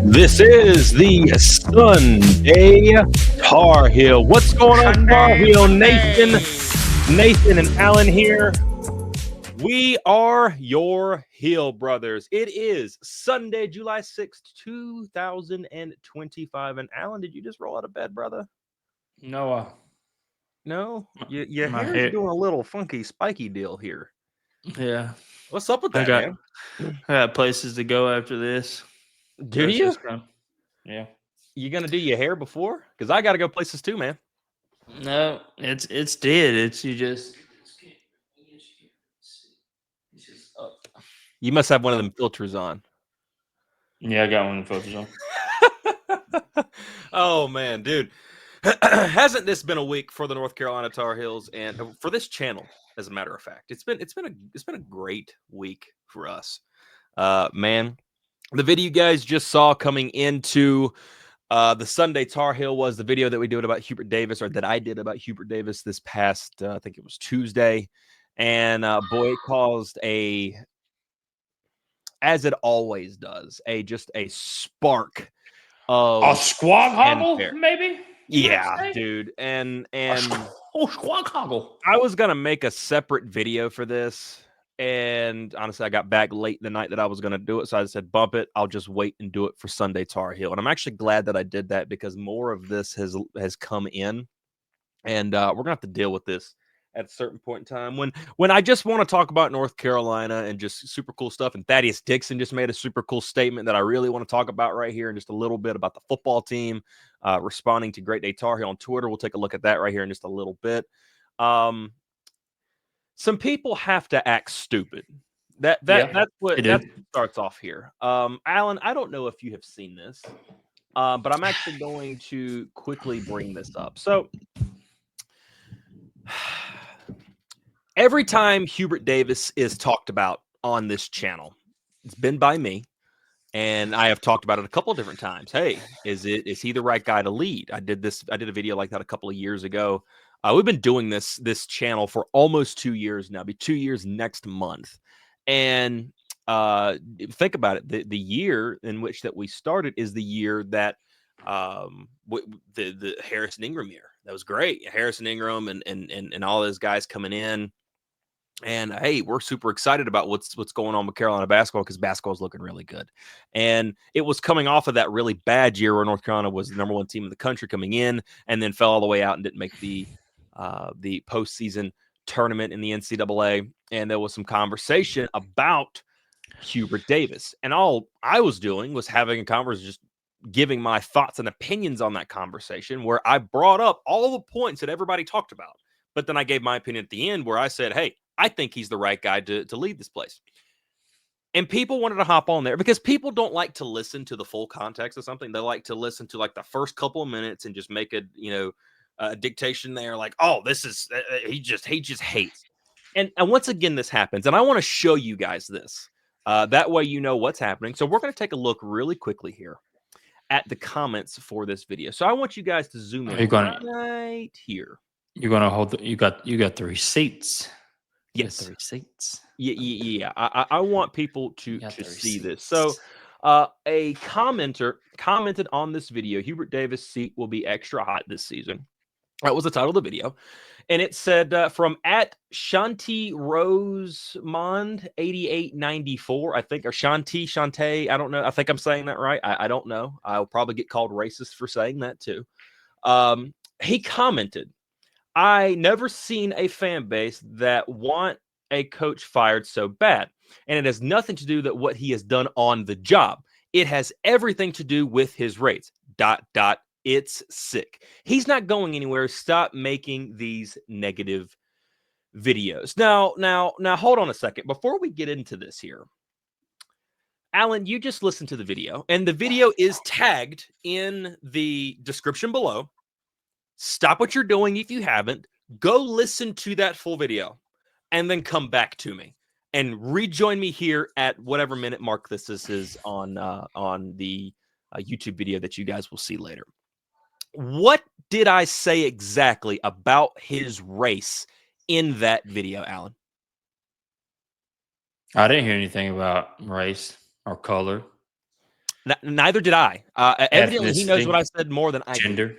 This is the Sunday Tar Heel. What's going on, Tar Heel Nation? Nathan and Alan here. We are your Heel Brothers. It is Sunday, July 6th, 2025. And Alan, did you just roll out of bed, brother? No, No? Your my hair's hair. doing a little funky, spiky deal here. Yeah, What's up with I that, got man? I got places to go after this. Do So it's you? just kind of, yeah. You gonna do your hair before? Because I got to go places too, man. No, it's dead. It's you just. It's just up. You must have one of them filters on. Yeah, I got one of the filters on. Oh man, dude. Hasn't this been a week for the North Carolina Tar Heels and for this channel, as a matter of fact? It's been a great week for us. Man, the video you guys just saw coming into the Sunday Tar Heel was the video that we did about Hubert Davis, or that I did about Hubert Davis this past, I think it was Tuesday. And boy, it caused as it always does, just a spark A of squawk hoggle, fanfare. maybe you might Yeah, say. dude. And Squawk hoggle. I was gonna make a separate video for this. And honestly, I got back late the night that I was gonna do it. So I said, bump it. I'll just wait and do it for Sunday Tar Heel. And I'm actually glad that I did that because more of this has come in. And we're gonna have to deal with this at a certain point in time when I just want to talk about North Carolina and just super cool stuff. And Thaddeus Dixon just made a super cool statement that I really want to talk about right here, and just a little bit about the football team responding to Great Day Tar Heel on Twitter. We'll take a look at that right here in just a little bit. Some people have to act stupid. That's what They do. starts off here. Alan, I don't know if you have seen this, but I'm actually going to quickly bring this up. So every time Hubert Davis is talked about on this channel, it's been by me, and I have talked about it a couple of different times. Hey, is he the right guy to lead? I did a video like that a couple of years ago. We've been doing this channel for almost 2 years now. It'll be 2 years next month. And think about it. The year in which that we started is the year that the Harrison Ingram year. That was great. Harrison Ingram and all those guys coming in. And hey, we're super excited about what's going on with Carolina basketball, because basketball is looking really good. And it was coming off of that really bad year where North Carolina was the number one team in the country coming in, and then fell all the way out and didn't make the postseason tournament in the NCAA. And there was some conversation about Hubert Davis, and all I was doing was having a conversation, just giving my thoughts and opinions on that conversation, where I brought up all the points that everybody talked about. But then I gave my opinion at the end, where I said, hey, I think he's the right guy to lead this place. And people wanted to hop on there because people don't like to listen to the full context of something. They like to listen to like the first couple of minutes and just make a dictation there, like, oh, this is he just hates. And once again, this happens, and I want to show you guys this. That way, you know what's happening. So we're going to take a look really quickly here at the comments for this video. So I want you guys to zoom in right here. You're gonna hold. You got the receipts. Yes. The receipts. Yeah. I want people to see this. So a commenter commented on this video: Hubert Davis' seat will be extra hot this season. That was the title of the video. And it said from at Shanti Rosemond 8894, I think, or Shantae, I don't know. I think I'm saying that right. I don't know. I'll probably get called racist for saying that too. He commented, I never seen a fan base that want a coach fired so bad. And it has nothing to do with what he has done on the job. It has everything to do with his rates. ... It's sick. He's not going anywhere. Stop making these negative videos. Now, hold on a second. Before we get into this here, Alan, you just listened to the video, and the video is tagged in the description below. Stop what you're doing if you haven't. Go listen to that full video, and then come back to me and rejoin me here at whatever minute mark this is on the YouTube video that you guys will see later. What did I say exactly about his race in that video, Alan? I didn't hear anything about race or color. Neither did I. Evidently, he knows what I Ethnicity, said more than I do. gender.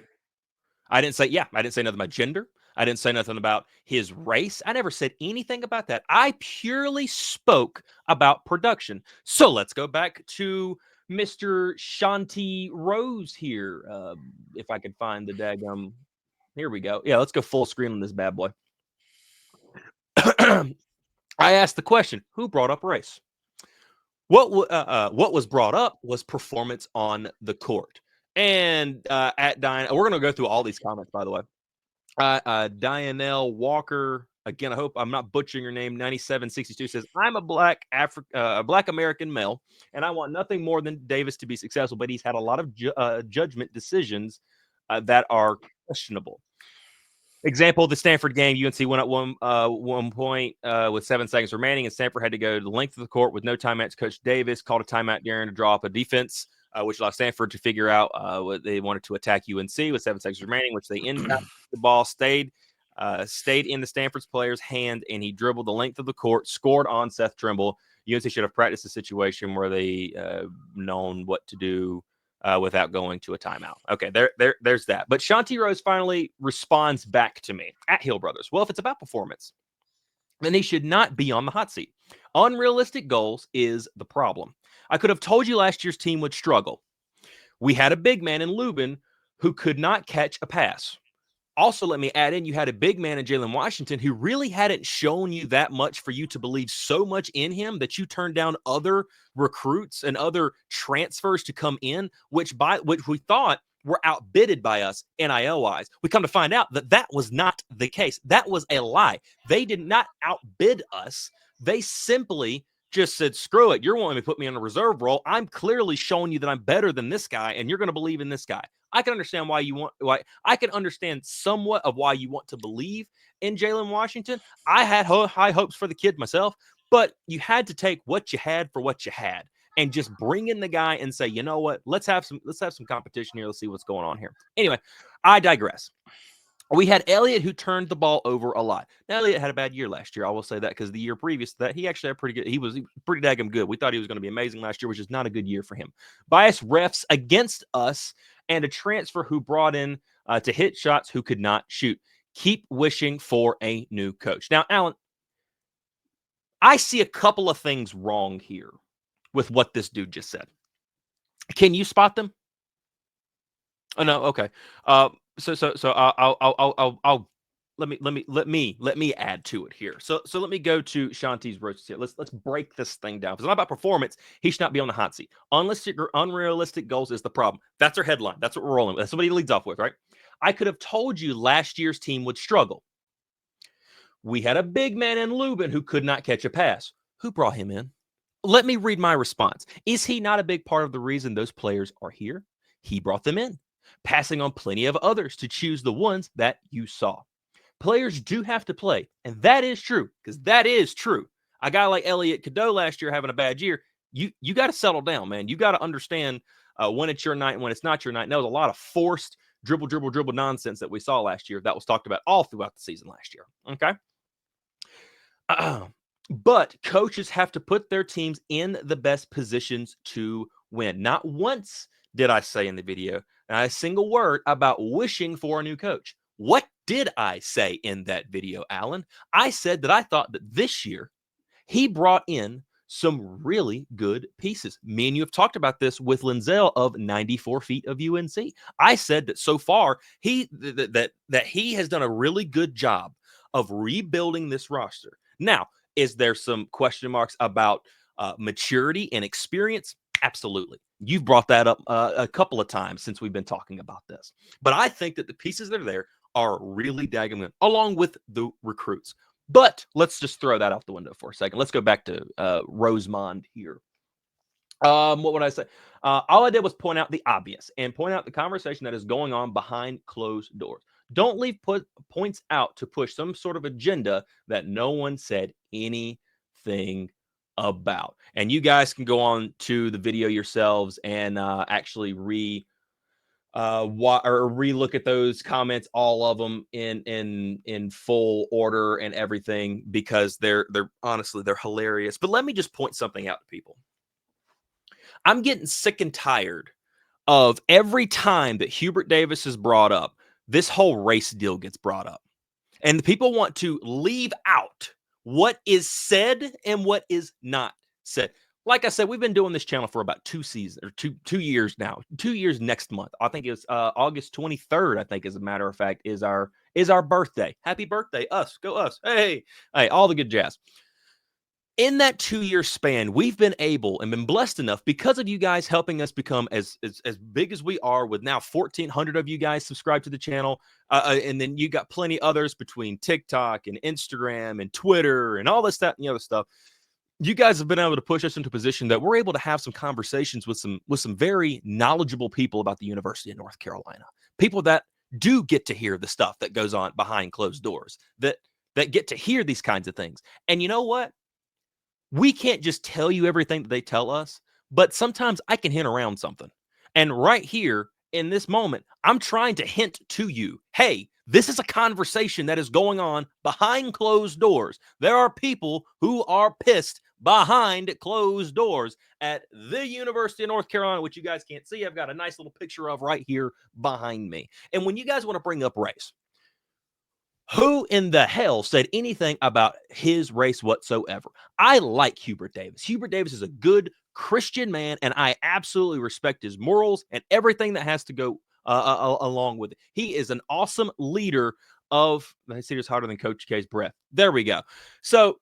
I didn't say nothing about gender. I didn't say nothing about his race. I never said anything about that. I purely spoke about production. So let's go back to Mr. Shanti Rose here. If I could find the daggum. Here we go. Yeah, let's go full screen on this bad boy. I asked the question, who brought up race? What was brought up was performance on the court. And at Diane, we're going to go through all these comments, by the way. Dianelle Walker, again, I hope I'm not butchering your name, 9762 says, I'm a black American male, and I want nothing more than Davis to be successful, but he's had a lot of judgment decisions that are questionable. Example, the Stanford game, UNC went at one point with 7 seconds remaining, and Stanford had to go to the length of the court with no timeouts. Coach Davis called a timeout during to draw up a defense, which allowed Stanford to figure out what they wanted to attack UNC with 7 seconds remaining, which they inbounded the ball, stayed in the Stanford's player's hand, and he dribbled the length of the court, scored on Seth Trimble. UNC should have practiced a situation where they known what to do without going to a timeout. Okay, there's that. But Shanti Rose finally responds back to me at Hill Brothers. Well, if it's about performance, then he should not be on the hot seat. Unrealistic goals is the problem. I could have told you last year's team would struggle. We had a big man in Lubin who could not catch a pass. Also, let me add in, you had a big man in Jalen Washington who really hadn't shown you that much for you to believe so much in him that you turned down other recruits and other transfers to come in, which we thought were outbidded by us NIL-wise. We come to find out that that was not the case. That was a lie. They did not outbid us. They simply just said, screw it. You're wanting to put me on a reserve role. I'm clearly showing you that I'm better than this guy, and you're going to believe in this guy. I can understand why I can understand somewhat of why you want to believe in Jalen Washington. I had high hopes for the kid myself, but you had to take what you had for what you had and just bring in the guy and say, you know what, let's have some competition here. Let's see what's going on here. Anyway, I digress. We had Elliott, who turned the ball over a lot. Now, Elliott had a bad year last year. I will say that because the year previous to that, he actually had pretty good. He was pretty daggum good. We thought he was going to be amazing last year, which is not a good year for him. Biased refs against us and a transfer who brought in to hit shots who could not shoot. Keep wishing for a new coach. Now, Alan, I see a couple of things wrong here with what this dude just said. Can you spot them? Oh no, okay. So I'll let me add to it here. So let me go to Shanti's roast here. Let's break this thing down. If it's not about performance, he should not be on the hot seat. Unrealistic goals is the problem. That's our headline. That's what we're rolling with. That's what he leads off with, right? I could have told you last year's team would struggle. We had a big man in Lubin who could not catch a pass. Who brought him in? Let me read my response. Is he not a big part of the reason those players are here? He brought them in, passing on plenty of others to choose the ones that you saw. Players do have to play, and that is true, because that is true. A guy like Elliott Cadeau last year having a bad year, you got to settle down, man. You got to understand when it's your night and when it's not your night. And there was a lot of forced dribble nonsense that we saw last year that was talked about all throughout the season last year, okay? But coaches have to put their teams in the best positions to win. Not once did I say in the video not a single word about wishing for a new coach. What did I say in that video, Alan? I said that I thought that this year he brought in some really good pieces. Me and you have talked about this with Linzel of 94 feet of UNC. I said that so far that he has done a really good job of rebuilding this roster. Now, is there some question marks about maturity and experience? Absolutely. You've brought that up a couple of times since we've been talking about this. But I think that the pieces that are there are really daggum good, along with the recruits. But let's just throw that out the window for a second. Let's go back to Rosemond here. What would I say? All I did was point out the obvious and point out the conversation that is going on behind closed doors. Don't leave points out to push some sort of agenda that no one said anything about. And you guys can go on to the video yourselves and actually relook at those comments, all of them in full order and everything, because they're honestly, they're hilarious. But let me just point something out to people. I'm getting sick and tired of every time that Hubert Davis is brought up, this whole race deal gets brought up. And the people want to leave out what is said and what is not said. Like I said, we've been doing this channel for about 2 years now. 2 years next month. I think it's August 23rd, I think, as a matter of fact, is our birthday. Happy birthday, us. Go us. Hey, all the good jazz. In that 2-year span, we've been able and been blessed enough because of you guys helping us become as big as we are, with now 1,400 of you guys subscribed to the channel. And then you got plenty others between TikTok and Instagram and Twitter and all this, that, and the other stuff. You guys have been able to push us into a position that we're able to have some conversations with some very knowledgeable people about the University of North Carolina. People that do get to hear the stuff that goes on behind closed doors, that get to hear these kinds of things. And you know what? We can't just tell you everything that they tell us, but sometimes I can hint around something. And right here in this moment, I'm trying to hint to you, hey, this is a conversation that is going on behind closed doors. There are people who are pissed behind closed doors at the University of North Carolina, which you guys can't see. I've got a nice little picture of right here behind me. And when you guys want to bring up race, who in the hell said anything about his race whatsoever? I like Hubert Davis. Hubert Davis is a good Christian man, and I absolutely respect his morals and everything that has to go along with it. He is an awesome leader of, I see it's harder than Coach K's breath. There we go. So,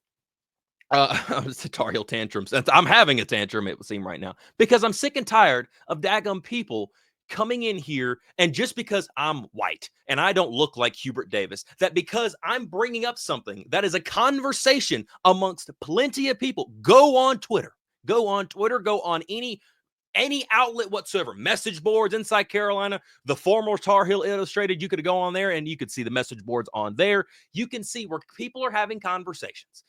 it's a Tar Heel tantrums. I'm having a tantrum, it would seem right now, because I'm sick and tired of daggum people coming in here, and just because I'm white and I don't look like Hubert Davis, that because I'm bringing up something that is a conversation amongst plenty of people, go on Twitter, go on any outlet whatsoever, message boards inside Carolina, the former Tar Heel Illustrated, you could go on there and you could see the message boards on there. You can see where people are having conversations.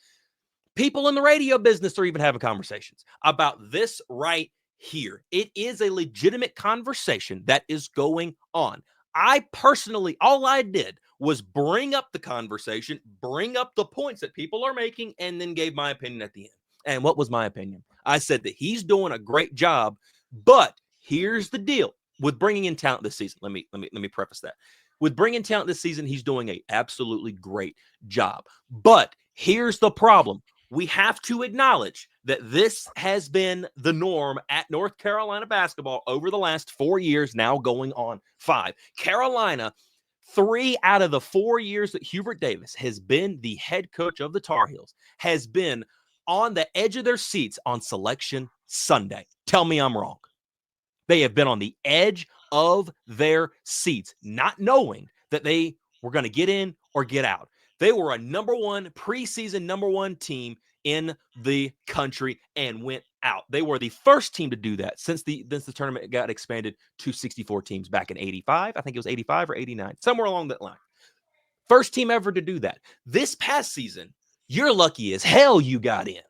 People in the radio business are even having conversations about this right here. It is a legitimate conversation that is going on. I personally, all I did was bring up the conversation, bring up the points that people are making, and then gave my opinion at the end. And what was my opinion? I said that he's doing a great job, but here's the deal with bringing in talent this season. Let me preface that. With bringing talent this season, he's doing a absolutely great job. But here's the problem. We have to acknowledge that this has been the norm at North Carolina basketball over the last 4 years, now going on 5. Carolina, 3 out of the 4 years that Hubert Davis has been the head coach of the Tar Heels, has been on the edge of their seats on Selection Sunday. Tell me I'm wrong. They have been on the edge of their seats, not knowing that they were going to get in or get out. They were a preseason number one team in the country and went out. They were the first team to do that since the tournament got expanded to 64 teams back in 85. I think it was 85 or 89, somewhere along that line. First team ever to do that. This past season, you're lucky as hell you got in.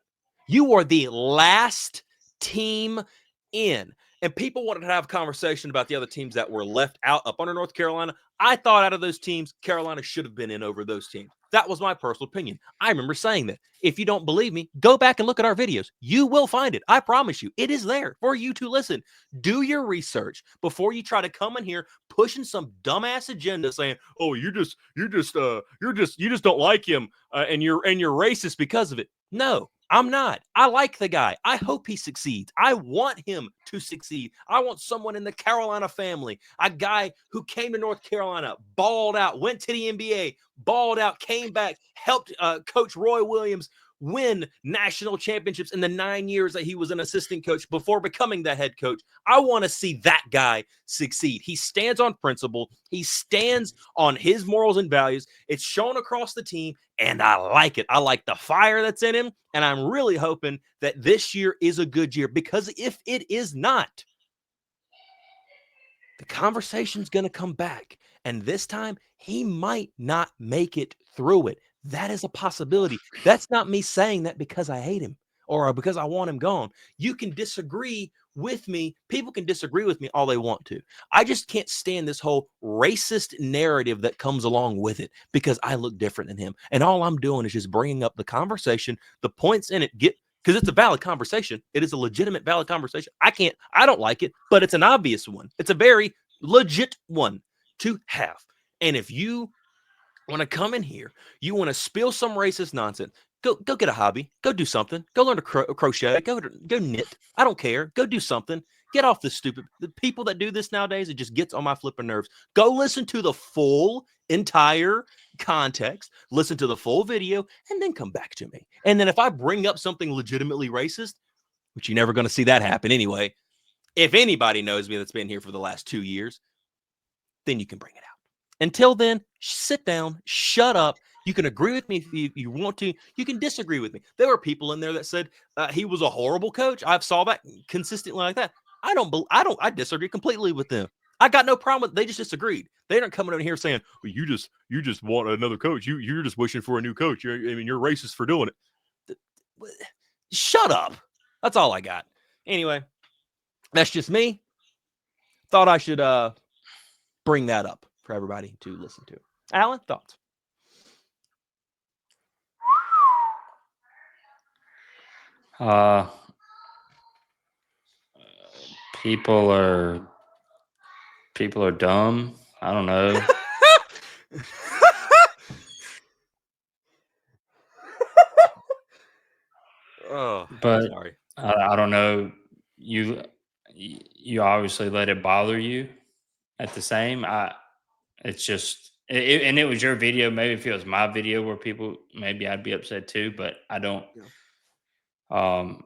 You were the last team in. And people wanted to have a conversation about the other teams that were left out up under North Carolina. I thought out of those teams, Carolina should have been in over those teams. That was my personal opinion. I remember saying that. If you don't believe me, go back and look at our videos. You will find it. I promise you. It is there for you to listen. Do your research before you try to come in here pushing some dumbass agenda saying, "Oh, you just don't like him and you're racist because of it." No, I'm not. I like the guy. I hope he succeeds. I want him to succeed. I want someone in the Carolina family, a guy who came to North Carolina, balled out, went to the NBA, balled out, came back, helped Coach Roy Williams win national championships in the 9 years that he was an assistant coach before becoming the head coach. I want to see that guy succeed. He stands on principle. He stands on his morals and values. It's shown across the team, and I like it. I like the fire that's in him, and I'm really hoping that this year is a good year, because if it is not, the conversation's going to come back, and this time he might not make it through it. That is a possibility. That's not me saying that because I hate him or because I want him gone. You can disagree with me. People can disagree with me all they want to. I just can't stand this whole racist narrative that comes along with it because I look different than him. And all I'm doing is just bringing up the conversation, the points in it, because it's a valid conversation. It is a legitimate, valid conversation. I don't like it, but it's an obvious one. It's a very legit one to have. And if you want to come in here, you want to spill some racist nonsense, go get a hobby, go do something, go learn to crochet, go knit. I don't care. Go do something. Get off this stupid. The people that do this nowadays, it just gets on my flipping nerves. Go listen to the full entire context, listen to the full video, and then come back to me. And then if I bring up something legitimately racist, which you're never going to see that happen anyway, if anybody knows me that's been here for the last 2 years, then you can bring it out. Until then, sit down, shut up. You can agree with me if you want to. You can disagree with me. There were people in there that said he was a horrible coach. I saw that consistently like that. I disagree completely with them. I got no problem with it. They just disagreed. They aren't coming in here saying, well, you just want another coach. You're just wishing for a new coach. You're racist for doing it. Shut up. That's all I got. Anyway, that's just me. Thought I should bring that up for everybody to listen to. Alan, thoughts? People are dumb. I don't know. Oh, but sorry. I don't know. You obviously let it bother you. At the same, it's just and it was your video. Maybe if it was my video where people, maybe I'd be upset too. But I don't. Yeah.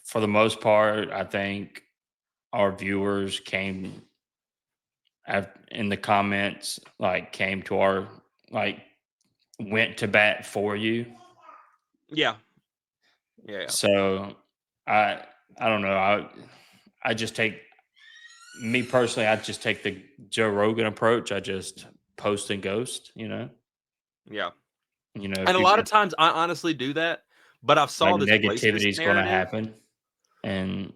For the most part, I think our viewers came in the comments, like came to our, like, went to bat for you. Yeah. So I don't know. I just take, me personally, I just take the Joe Rogan approach. I just post and ghost, Yeah. And a lot of times I honestly do that, but I've saw like, this negativity is going to happen, and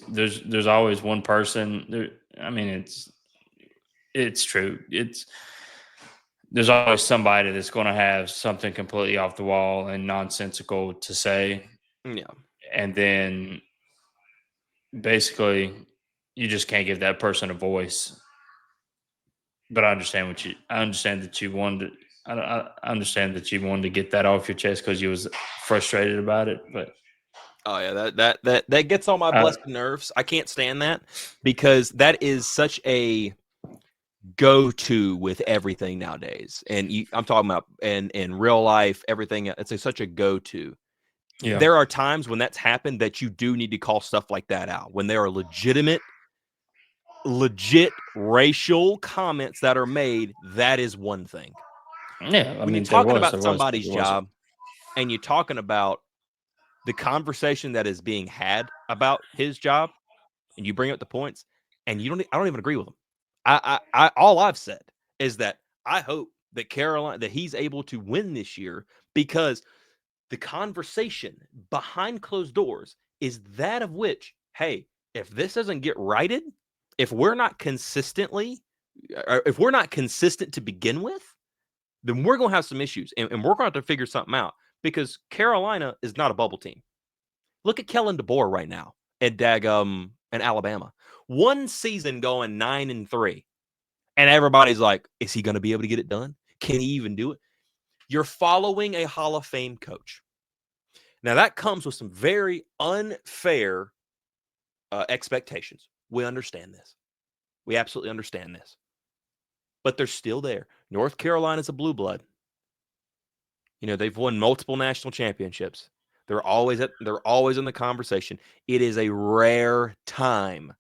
there's always one person there. I mean, it's true. There's always somebody that's going to have something completely off the wall and nonsensical to say. Yeah. And then basically you just can't give that person a voice. But I understand that you wanted to, I understand that you wanted to get that off your chest because you was frustrated about it. But oh yeah, that gets on my blessed nerves. I can't stand that because that is such a go-to with everything nowadays. And I'm talking about in real life, everything. It's such a go-to. yeah, There are times when that's happened that you do need to call stuff like that out when there are legit racial comments that are made. That is one thing. yeah. When you're talking about somebody's job and you're talking about the conversation that is being had about his job, and you bring up the points, and I don't even agree with him. I all I've said is that I hope that that he's able to win this year, because the conversation behind closed doors is that of which, hey, if this doesn't get righted, if we're not consistent to begin with, then we're going to have some issues, and we're going to have to figure something out, because Carolina is not a bubble team. Look at Kellen DeBoer right now at in Alabama. One season going 9-3, and everybody's like, is he going to be able to get it done? Can he even do it? You're following a Hall of Fame coach. Now, that comes with some very unfair expectations. We understand this. We absolutely understand this. But they're still there. North Carolina's a blue blood. They've won multiple national championships. They're always in the conversation. It is a rare time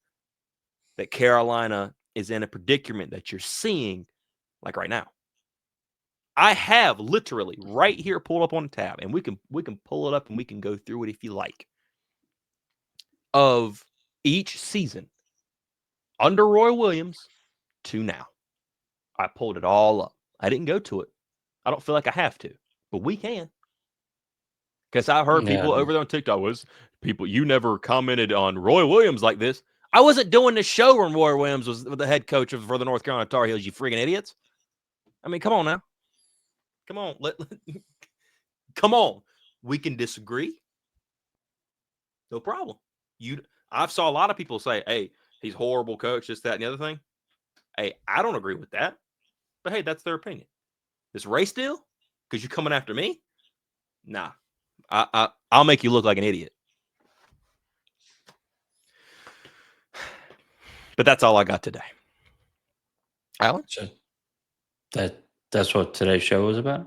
that Carolina is in a predicament that you're seeing, like right now. I have literally right here pulled up on a tab, and we can pull it up and we can go through it if you like. Of each season under Roy Williams to now. I pulled it all up. I didn't go to it. I don't feel like I have to, but we can. Because I heard people over there on TikTok you never commented on Roy Williams like this. I wasn't doing this show when Roy Williams was the head coach for the North Carolina Tar Heels, you freaking idiots. I mean, come on now. Come on. Come on. We can disagree. No problem. I've saw a lot of people say, hey, he's horrible coach, this, that, and the other thing. Hey, I don't agree with that. But hey, that's their opinion. This race deal? Because you're coming after me? Nah. I'll make you look like an idiot. But that's all I got today. Alan? So that's what today's show was about?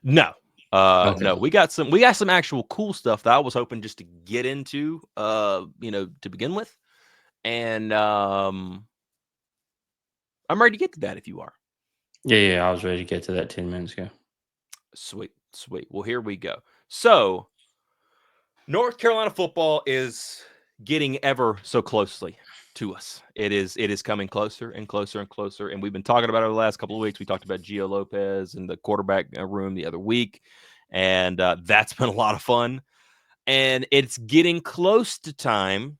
No. Okay. No, we got some actual cool stuff that I was hoping just to get into to begin with. And I'm ready to get to that if you are. Yeah, I was ready to get to that 10 minutes ago. Sweet. Well, here we go. So, North Carolina football is getting ever so closely to us. It is coming closer and closer and closer. And we've been talking about it over the last couple of weeks. We talked about Gio Lopez in the quarterback room the other week. And that's been a lot of fun. And it's getting close to time,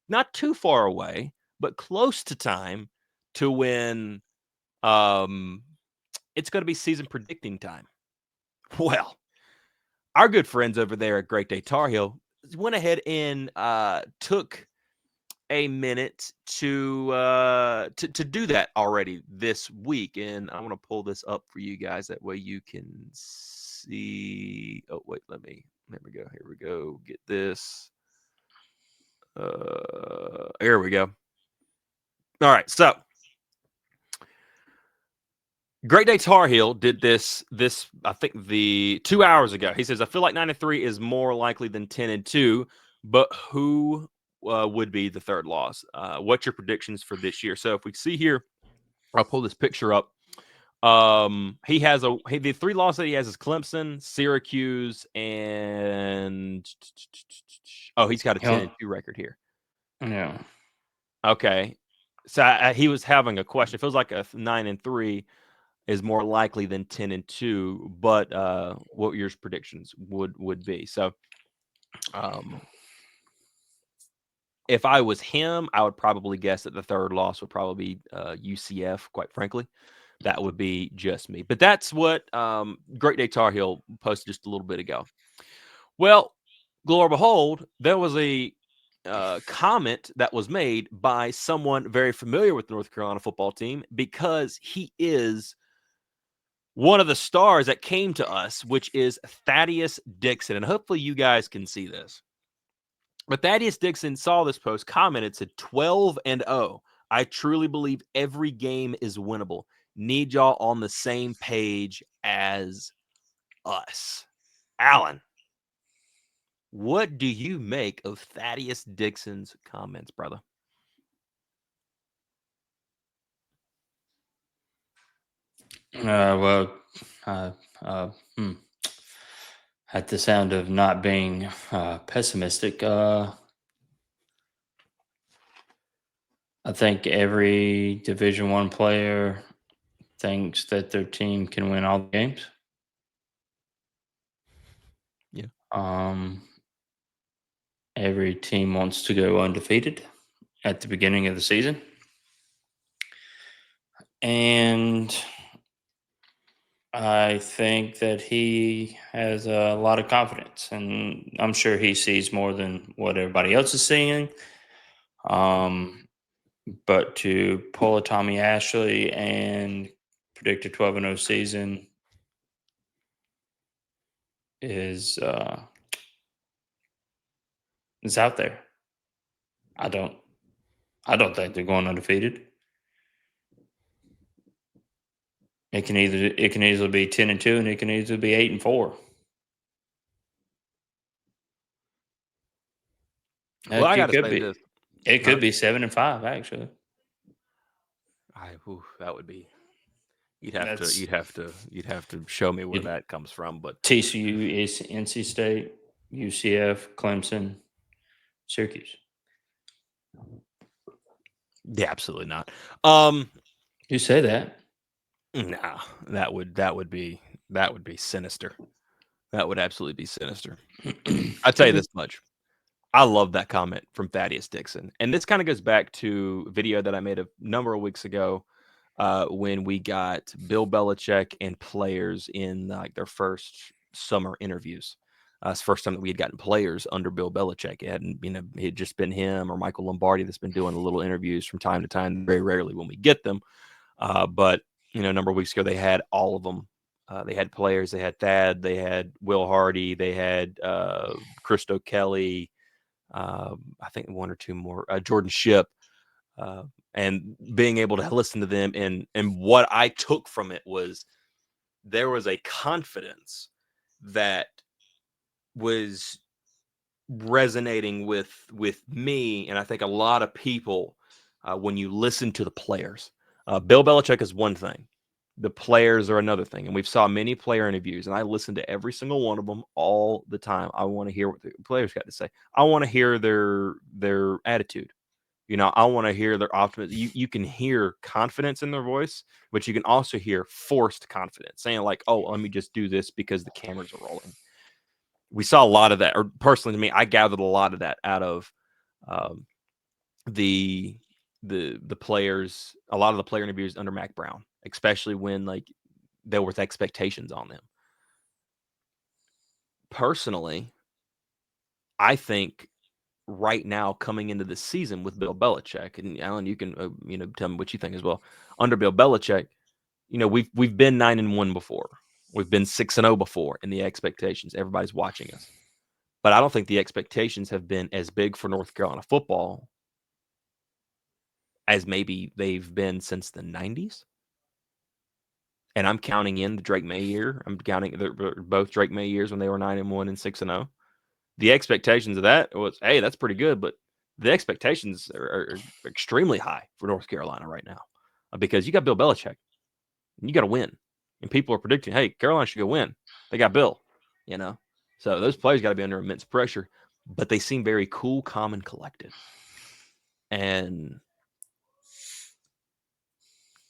not too far away, but close to time to when it's going to be season predicting time. Well, our good friends over there at Great Day Tar Heel went ahead and took a minute to do that already this week. And I want to pull this up for you guys. That way you can see. Oh, wait, there we go. Here we go. Get this. Here we go. All right. So Great Day Tar Heel did this I think the 2 hours ago. He says, I feel like 9-3 is more likely than 10-2, but who would be the third loss? What's your predictions for this year? So if we see here, I'll pull this picture up. He has the three losses that he has is Clemson, Syracuse, and he's got a 10-2 record here. Yeah. Okay. So he was having a question. It feels like a 9-3 is more likely than 10-2, but what your predictions would be. So if I was him, I would probably guess that the third loss would probably be UCF, quite frankly. That would be just me. But that's what Great Day Tar Heel posted just a little bit ago. Well, glory behold, there was a comment that was made by someone very familiar with the North Carolina football team, because he is one of the stars that came to us, which is Thaddeus Dixon. And hopefully you guys can see this. But Thaddeus Dixon saw this post, commented, said 12-0. I truly believe every game is winnable. Need y'all on the same page as us. Alan, what do you make of Thaddeus Dixon's comments, brother? At the sound of not being pessimistic, I think every Division I player thinks that their team can win all the games. Yeah. Every team wants to go undefeated at the beginning of the season. And I think that he has a lot of confidence, and I'm sure he sees more than what everybody else is seeing. But to pull a Tommy Ashley and predict a 12-0 season is out there. I don't think they're going undefeated. It can easily be 10-2, and it can easily be 8-4. Well, I got to say this. It could be 7-5, actually. That would be. You'd have to show me where that comes from. But TCU is NC State, UCF, Clemson, Syracuse. Yeah, absolutely not. You say that? No, that would be sinister. That would absolutely be sinister. I tell you this much. I love that comment from Thaddeus Dixon. And this kind of goes back to a video that I made a number of weeks ago when we got Bill Belichick and players in like their first summer interviews. It's the first time that we had gotten players under Bill Belichick. It hadn't, it had just been him or Michael Lombardi that's been doing the little interviews from time to time, very rarely when we get them. But, a number of weeks ago, they had all of them. They had players. They had Thad. They had Will Hardy. They had Christo Kelly. I think one or two more. Jordan Shipp. And being able to listen to them. And what I took from it was there was a confidence that was resonating with me, and I think a lot of people when you listen to the players. Bill Belichick is one thing, the players are another thing, and we've saw many player interviews, and I listen to every single one of them all the time. I want to hear what the players got to say. I want to hear their attitude. I want to hear their optimism. You can hear confidence in their voice, but you can also hear forced confidence, saying like, "Oh, let me just do this because the cameras are rolling." We saw a lot of that, or personally to me, I gathered a lot of that out of the players, a lot of the player interviews under Mac Brown, especially when like there was expectations on them. Personally, I think right now coming into the season with Bill Belichick, and Alan, you can tell me what you think as well. Under Bill Belichick, we've been 9-1 before, we've been 6-0 before in the expectations. Everybody's watching us. But I don't think the expectations have been as big for North Carolina football as maybe they've been since the 90s. And I'm counting in the Drake May year. I'm counting both Drake May years when they were 9-1 and 6-0. The expectations of that was, hey, that's pretty good. But the expectations are extremely high for North Carolina right now because you got Bill Belichick. And you got to win. And people are predicting, hey, Carolina should go win. They got Bill, So those players got to be under immense pressure. But they seem very cool, calm, and collected. And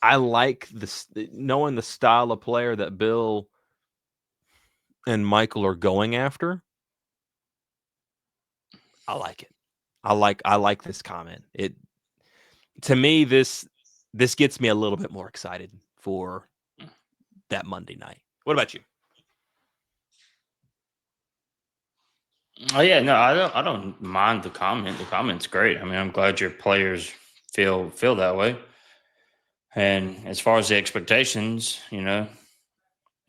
I like this, knowing the style of player that Bill and Michael are going after. I like it. I like this comment. It, to me, this gets me a little bit more excited for that Monday night. What about you? Oh yeah, no, I don't mind the comment. The comment's great. I mean, I'm glad your players feel that way. And as far as the expectations, the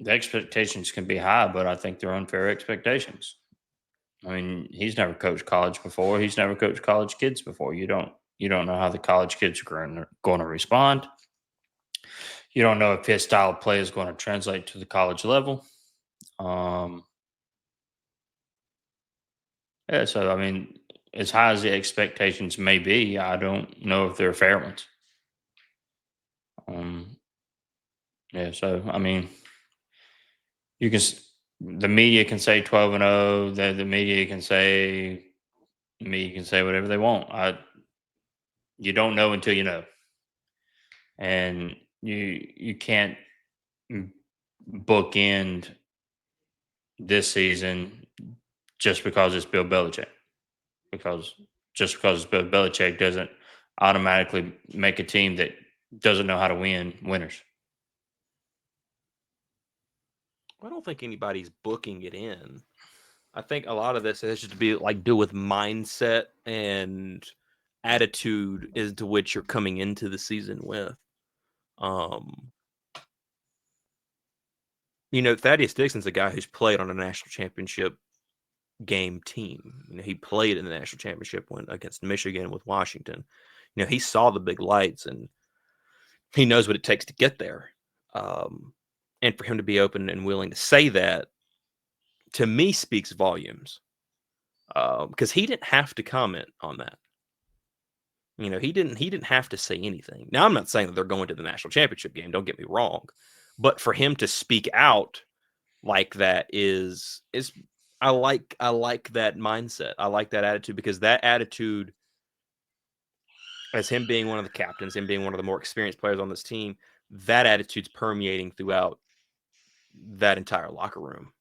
expectations can be high, but I think they're unfair expectations. I mean, he's never coached college before. He's never coached college kids before. You don't know how the college kids are going to respond. You don't know if his style of play is going to translate to the college level. Yeah, so I mean, as high as the expectations may be, I don't know if they're fair ones. Yeah, so I mean, you can the media can say 12-0. The media can say whatever they want. You don't know until you know, and you can't bookend this season just because it's Bill Belichick. Because just because it's Bill Belichick doesn't automatically make a team that doesn't know how to win winners. I don't think anybody's booking it in. I think a lot of this has to be like do with mindset and attitude into which you're coming into the season with. Thaddeus Dixon's a guy who's played on a national championship game team. He played in the national championship win against Michigan with Washington. He saw the big lights and he knows what it takes to get there. And for him to be open and willing to say that, to me, speaks volumes. Because he didn't have to comment on that. He didn't have to say anything. Now, I'm not saying that they're going to the national championship game. Don't get me wrong, but for him to speak out like that is I like that mindset. I like that attitude because that attitude, as him being one of the captains, him being one of the more experienced players on this team, that attitude's permeating throughout that entire locker room,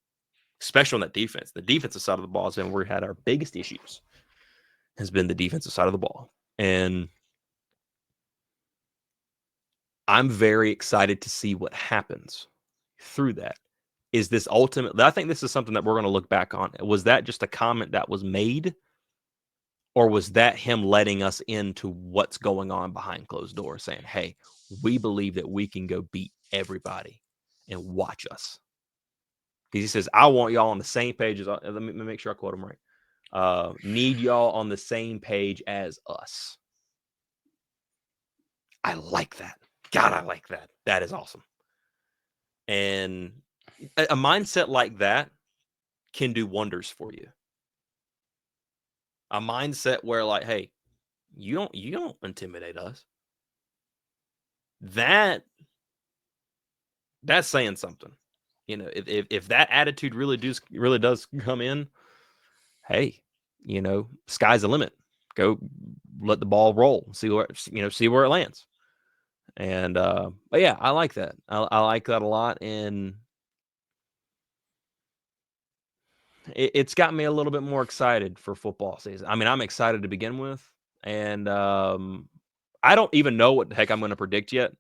especially on that defense. The defensive side of the ball has been where we had our biggest issues. Has been the defensive side of the ball, and I'm very excited to see what happens through that. is this ultimately? I think this is something that we're going to look back on. Was that just a comment that was made, or was that him letting us into what's going on behind closed doors, saying, "Hey, we believe that we can go beat everybody, and watch us." Because he says, "I want y'all on the same page as." Let me make sure I quote him right. Need y'all on the same page as us. I like that. God, I like that. That is awesome. And a mindset like that can do wonders for you. A mindset where, like, hey, you don't intimidate us. That's saying something. You know, if that attitude really does come in, hey, sky's the limit. Go let the ball roll. See where it lands. And but yeah, I like that. I like that a lot, and it's got me a little bit more excited for football season. I mean, I'm excited to begin with, and I don't even know what the heck I'm going to predict yet.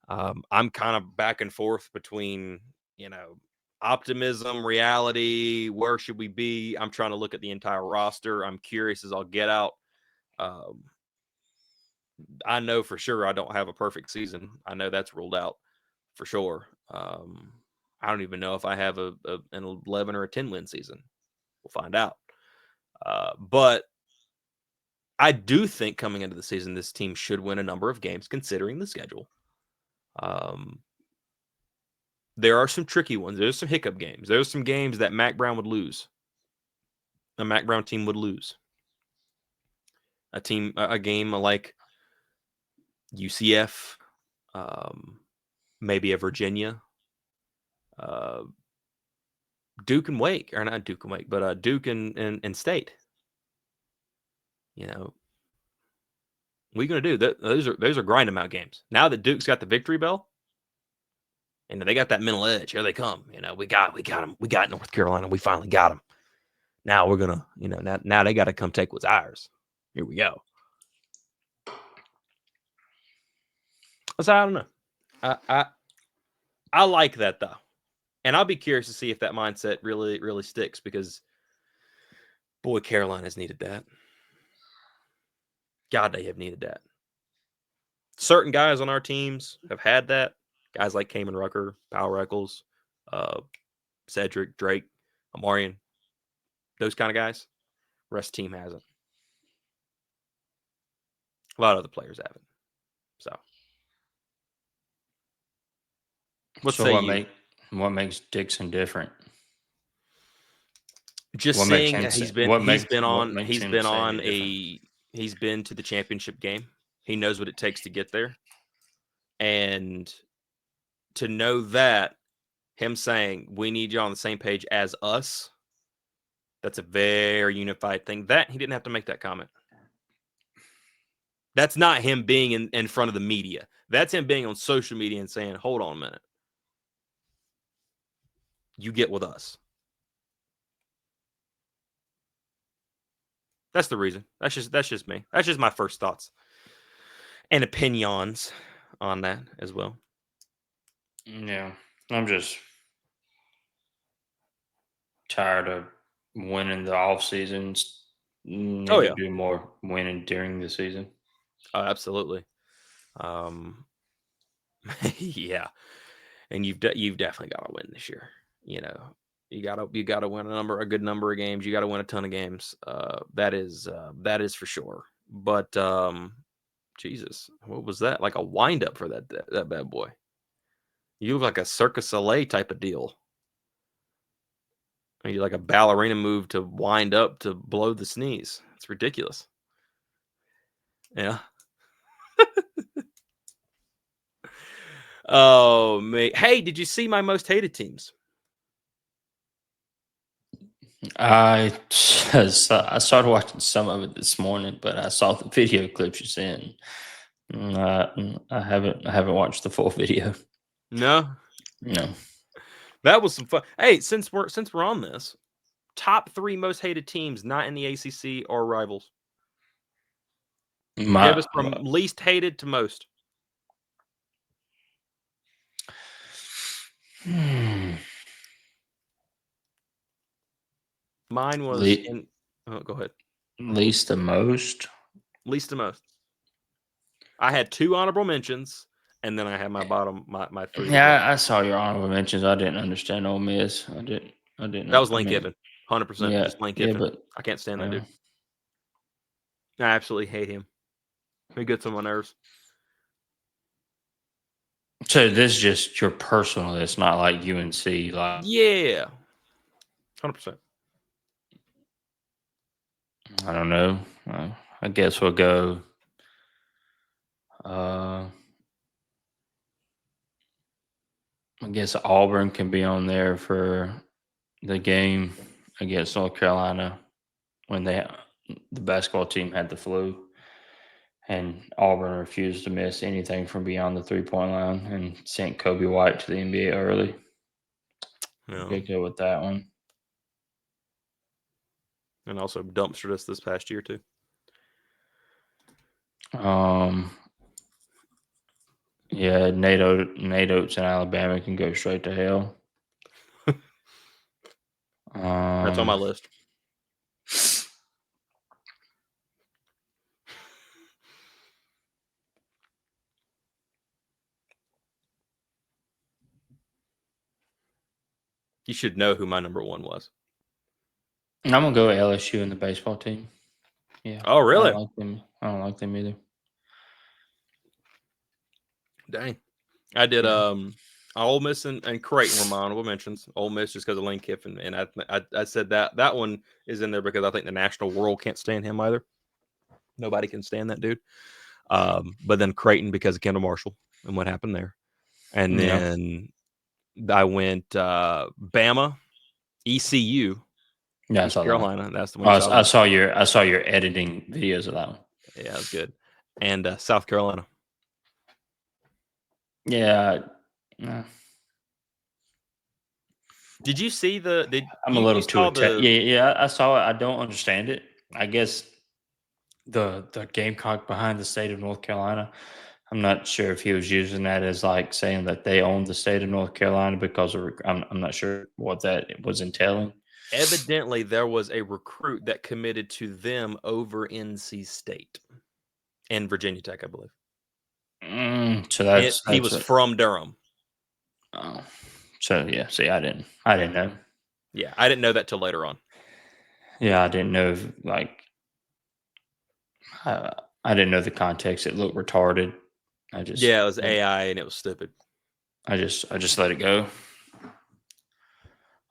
I'm kind of back and forth between, optimism, reality. Where should we be? I'm trying to look at the entire roster. I'm curious as I'll get out. I know for sure I don't have a perfect season. I know that's ruled out for sure. I don't even know if I have an 11 or a 10 win season. We'll find out. But I do think coming into the season, this team should win a number of games considering the schedule. There are some tricky ones. There's some hiccup games. There's some games that Mac Brown would lose. A Mac Brown team would lose. A game like UCF, maybe a Virginia, Duke and Wake, or not Duke and Wake, but Duke and State. What are you going to do? Those are grind them out games. Now that Duke's got the victory bell, and they got that mental edge. Here they come. We got them. We got North Carolina. We finally got them. Now we're gonna, now they got to come take what's ours. Here we go. So I don't know. I like that though, and I'll be curious to see if that mindset really sticks, because boy, Carolina's needed that. God, they have needed that. Certain guys on our teams have had that. Guys like Kamen Rucker, Powell Eccles, Cedric, Drake, Amarian, those kind of guys. Rest team hasn't. A lot of other players haven't. So, what makes Dixon different? Just saying, he's been to the championship game. He knows what it takes to get there, and to know that him saying we need you on the same page as us, that's a very unified thing. That he didn't have to make that comment. That's not him being in front of the media. That's him being on social media and saying, hold on a minute. You get with us. That's the reason. That's just me. That's just my first thoughts and opinions on that as well. Yeah. I'm just tired of winning the off seasons. To do more winning during the season. Oh, absolutely. Yeah, and you've definitely got to win this year. You gotta win a good number of games. You got to win a ton of games. That is for sure. But Jesus, what was that? Like a wind up for that bad boy. You look like a Circus Soleil type of deal. You like a ballerina move to wind up to blow the sneeze. It's ridiculous. Yeah. Oh, man. Hey, did you see my most hated teams? I started watching some of it this morning, but I saw the video clips you sent. I haven't watched the full video. No. That was some fun. Hey, since we're on this, top 3 most hated teams not in the ACC or rivals. Give us from least hated to most. Mine was in. Oh, go ahead. Least to most. Least to most. I had 2 honorable mentions, and then I had my bottom my 3. Yeah, I saw your honorable mentions. I didn't understand Ole Miss. I didn't. That was I Lane mean, Kiffin, 100%. yeah, Just Lane yeah, Kiffin. but I can't stand that uh, dude. I absolutely hate him. He gets on my nerves. so this is just your personal. It's not like UNC. Like, Yeah, 100%. I don't know. I guess we'll go. I guess Auburn can be on there for the game against North Carolina when the basketball team had the flu, and Auburn refused to miss anything from beyond the 3-point line and sent Kobe White to the NBA early. Yeah. Good go with that one. And also dumpstered us this past year too. Yeah, Nate Oates and Alabama can go straight to hell. That's on my list. You should know who my number 1 was. I'm gonna go with LSU and the baseball team. Yeah. Oh, really? I don't like them either. Dang. I did Ole Miss and Creighton were my honorable mentions. Ole Miss just because of Lane Kiffin, and I said that one is in there because I think the national world can't stand him either. Nobody can stand that dude. But then Creighton because of Kendall Marshall and what happened there, and then I went Bama, ECU, Yeah, East Carolina. That's the one. I saw your editing videos of that one. Yeah, that's good. And South Carolina. Yeah. Did you see the? I'm a little too attached. Yeah, I saw it. I don't understand it. I guess the Gamecock behind the state of North Carolina. I'm not sure if he was using that as like saying that they own the state of North Carolina because of. I'm not sure what that was entailing. Evidently, there was a recruit that committed to them over NC State and Virginia Tech, I believe. So he was from Durham. Oh, so yeah. See, I didn't know. Yeah, I didn't know that till later on. Yeah, I didn't know I didn't know the context. It looked retarded. It was AI and it was stupid. I just let it go.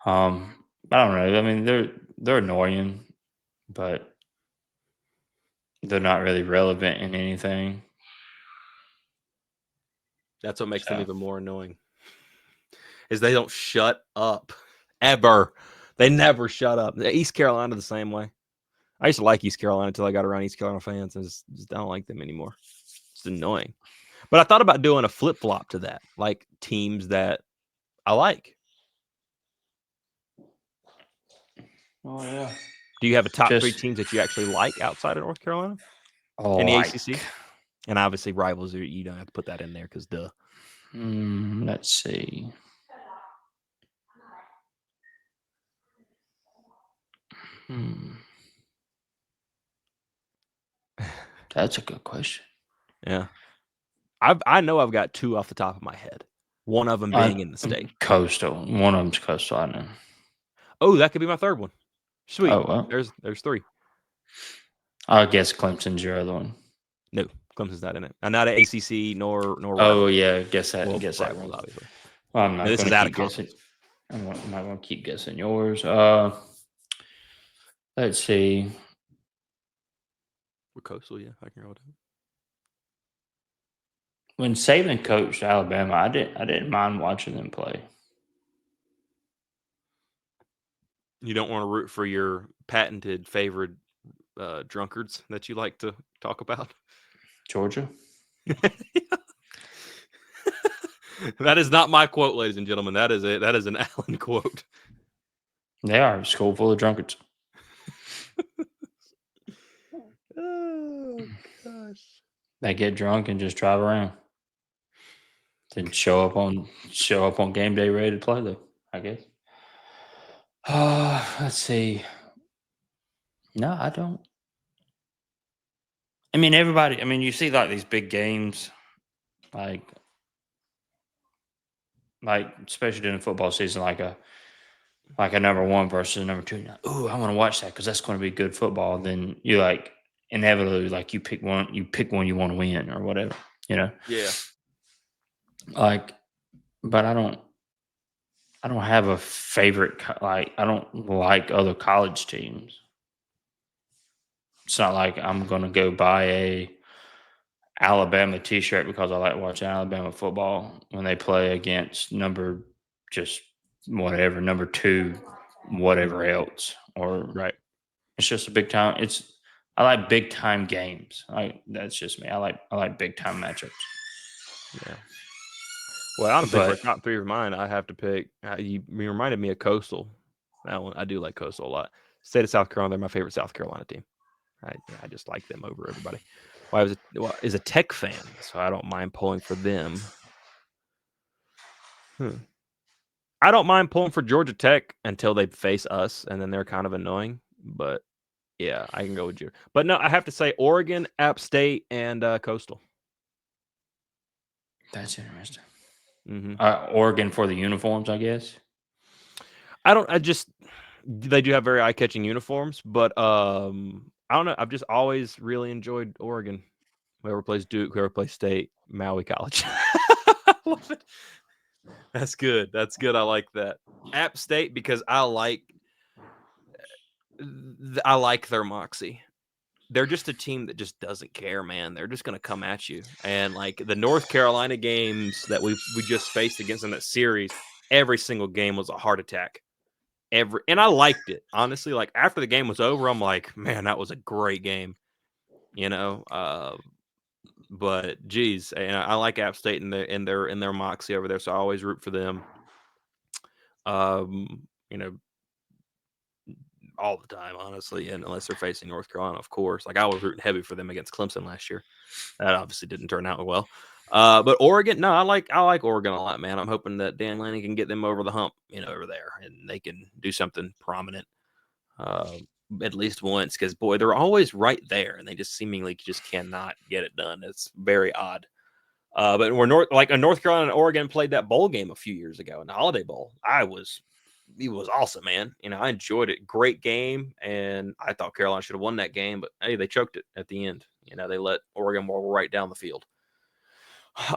I don't know. I mean, they're annoying, but they're not really relevant in anything. That's what makes them even more annoying. Is they don't shut up ever. They never shut up. East Carolina the same way. I used to like East Carolina until I got around East Carolina fans. I just don't like them anymore. It's annoying. But I thought about doing a flip flop to that, like teams that I like. Oh yeah. Do you have a top 3 teams that you actually like outside of North Carolina? In the ACC? And obviously rivals, you don't have to put that in there because duh. Let's see. That's a good question. Yeah. I know I've got 2 off the top of my head. One of them being in the state. Coastal. One of them's Coastal, I know. Oh, that could be my third one. Sweet. Oh, well. There's 3. I guess Clemson's your other one. No, Clemson's not in it. I'm not an ACC nor. Oh yeah, guess that. Well, guess rivals, that one. obviously. Well, I'm not this going is to out keep of guessing. I'm not going to keep guessing yours. Let's see. We're Coastal, yeah. I can roll with it. When Saban coached Alabama, I didn't mind watching them play. You don't want to root for your patented favorite drunkards that you like to talk about? Georgia. That is not my quote, ladies and gentlemen. That is it. That is an Allen quote. They are a school full of drunkards. Oh gosh. They get drunk and just drive around. Then show up on game day ready to play though, I guess. Let's see. No, I don't. I mean, everybody. I mean, you see like these big games, like especially during the football season, like a number one versus a number two. Oh, I want to watch that because that's going to be good football. Then you like inevitably like you pick one you want to win or whatever. You know. Yeah. Like, but I don't have a favorite. Like, I don't like other college teams. It's not like I'm gonna go buy a Alabama T-shirt because I like watching Alabama football when they play against just whatever number two, whatever else. Or Right. it's just a big time. I like big time games. That's just me. I like big time matchups. Yeah. Well, honestly, for a But top 3 of mine, I have to pick you reminded me of Coastal. That one, I do like Coastal a lot. State of South Carolina, they're my favorite South Carolina team. I just like them over everybody. Well, I was a Tech fan, so I don't mind pulling for them. I don't mind pulling for Georgia Tech until they face us, and then they're kind of annoying. But yeah, I can go with you. But no, I have to say Oregon, App State, and Coastal. that's interesting. Mm-hmm. Oregon for the uniforms, I guess. They do have very eye-catching uniforms, but I don't know. I've just always really enjoyed Oregon. Whoever plays Duke, whoever plays State, Maui College. I love it. That's good. That's good. I like that. App State because I like their moxie. They're just a team that just doesn't care, man. They're just going to come at you. And like the North Carolina games that we just faced against in that series, every single game was a heart attack. And I liked it, honestly. Like after the game was over, I'm like, man, that was a great game. You know, but geez, and I like App State in their moxie over there, so I always root for them. You know, all the time, honestly, and unless they're facing North Carolina, of course. Like I was rooting heavy for them against Clemson last year. That obviously didn't turn out well. But Oregon, no, I like Oregon a lot, man. I'm hoping that Dan Lanning can get them over the hump, over there, and they can do something prominent at least once. Because boy, they're always right there, and they just seemingly just cannot get it done. It's very odd. But North Carolina and Oregon played that bowl game a few years ago in the Holiday Bowl. It was awesome, man. I enjoyed it. Great game, and I thought Carolina should have won that game, but hey, they choked it at the end. They let Oregon roll right down the field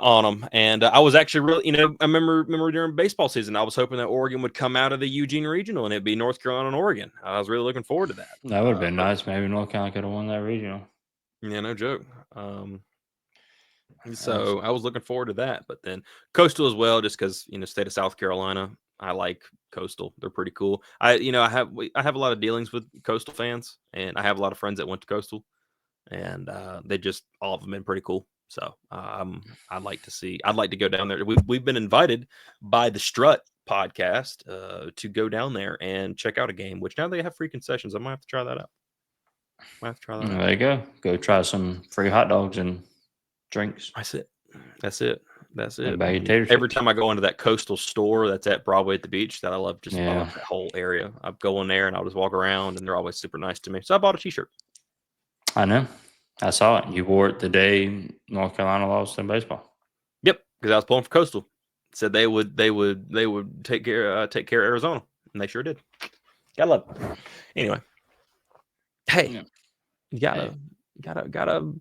on them. And I was actually really, I remember during baseball season, I was hoping that Oregon would come out of the Eugene Regional and it'd be North Carolina and Oregon. I was really looking forward to that. That would have been nice. Maybe North Carolina could have won that regional. Yeah, no joke. So I was looking forward to that, but then Coastal as well, just because state of South Carolina, I like Coastal. They're pretty cool. I have a lot of dealings with Coastal fans, and I have a lot of friends that went to Coastal, and they just all of them been pretty cool. So I'd like to go down there. We've been invited by the Strut podcast to go down there and check out a game. Which now they have free concessions. I might have to try that out. There you go. Go try some free hot dogs and drinks. That's it. Every time I go into that Coastal store that's at Broadway at the beach, that I love that whole area. I go in there and I'll just walk around, and they're always super nice to me. So I bought a T-shirt. I know. I saw it. You wore it the day North Carolina lost in baseball. Yep, because I was pulling for Coastal. Said they would take care of Arizona, and they sure did. Gotta love it. Anyway, hey, you gotta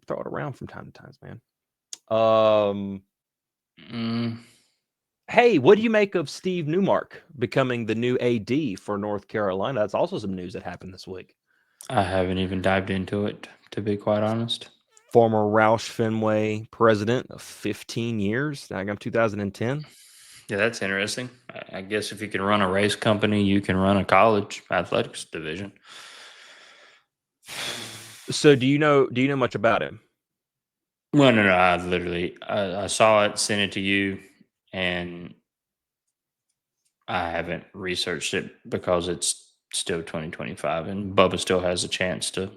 throw it around from time to time, man. Hey, what do you make of Steve Newmark becoming the new AD for North Carolina? That's also some news that happened this week. I haven't even dived into it, to be quite honest. Former Roush Fenway president of 15 years. I got 2010. Yeah, that's interesting. I guess if you can run a race company, you can run a college athletics division. So do you know much about him? Well, no. I saw it, sent it to you, and I haven't researched it because it's still 2025, and Bubba still has a chance to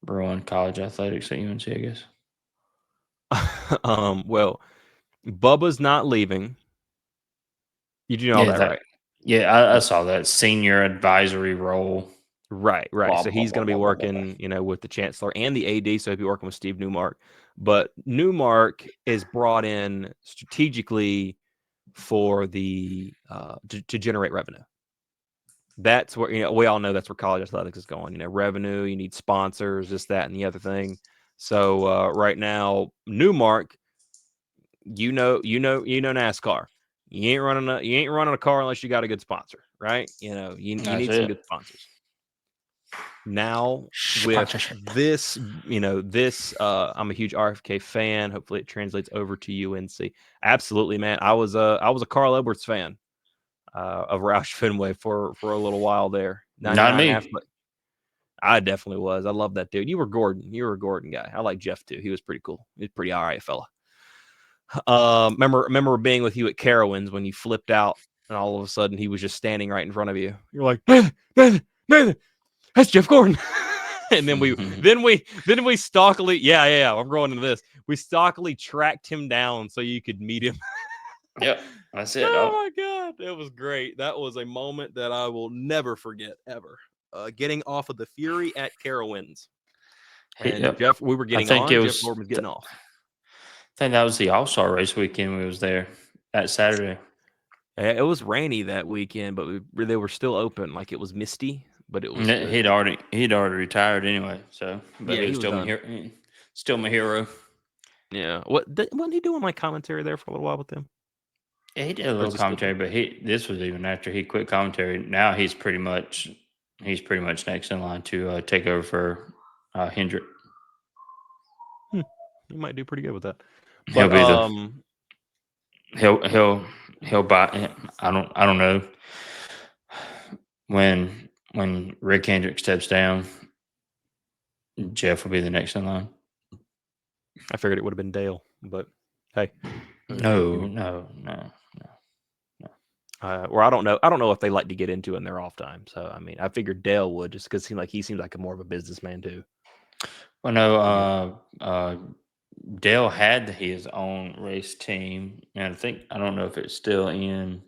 run college athletics at UNC, I guess. Well, Bubba's not leaving. You do know that, right? Yeah, I saw that senior advisory role. Right. Blah, So blah, he's blah, going to be blah, blah, blah, blah. working, with the chancellor and the AD. So he'll be working with Steve Newmark. But Newmark is brought in strategically for the to generate revenue. That's where we all know that's where college athletics is going. Revenue. You need sponsors, this, that, and the other thing. So right now, Newmark, NASCAR. You ain't running a car unless you got a good sponsor, right? You need some good sponsors. Now with this, I'm a huge RFK fan. Hopefully it translates over to UNC. Absolutely, man. I was a Carl Edwards fan of Roush Fenway for a little while there. 99.5. I definitely was. I love that dude. You were a Gordon guy. I like Jeff too. He was pretty cool. He's pretty all right fella. Remember being with you at Carowinds when you flipped out and all of a sudden he was just standing right in front of you. You're like, Nathan, that's Jeff Gordon. And then we stalkily, yeah, I'm going into this. We stalkily tracked him down so you could meet him. Yep, that's it. Oh my God, it was great. That was a moment that I will never forget ever. Getting off of the Fury at Carowinds. And Jeff, we were getting on. Jeff Gordon was getting off. I think that was the All-Star race weekend we was there that Saturday. It was rainy that weekend, but they were still open. Like it was misty, but it was. He'd already retired anyway. So, but yeah, he was still my hero. Yeah, wasn't he doing like commentary there for a little while with them? Yeah, he did a little commentary, but this was even after he quit commentary. Now he's pretty much next in line to take over for Hendrick. He might do pretty good with that. But he'll buy. I don't know when Rick Hendrick steps down. Jeff will be the next in line. I figured it would have been Dale, but hey, no. Or I don't know if they like to get into it in their off time. So I mean, I figured Dale would just because he seems like more of a businessman too. Well, no, Dale had his own race team, and I don't know if it's still in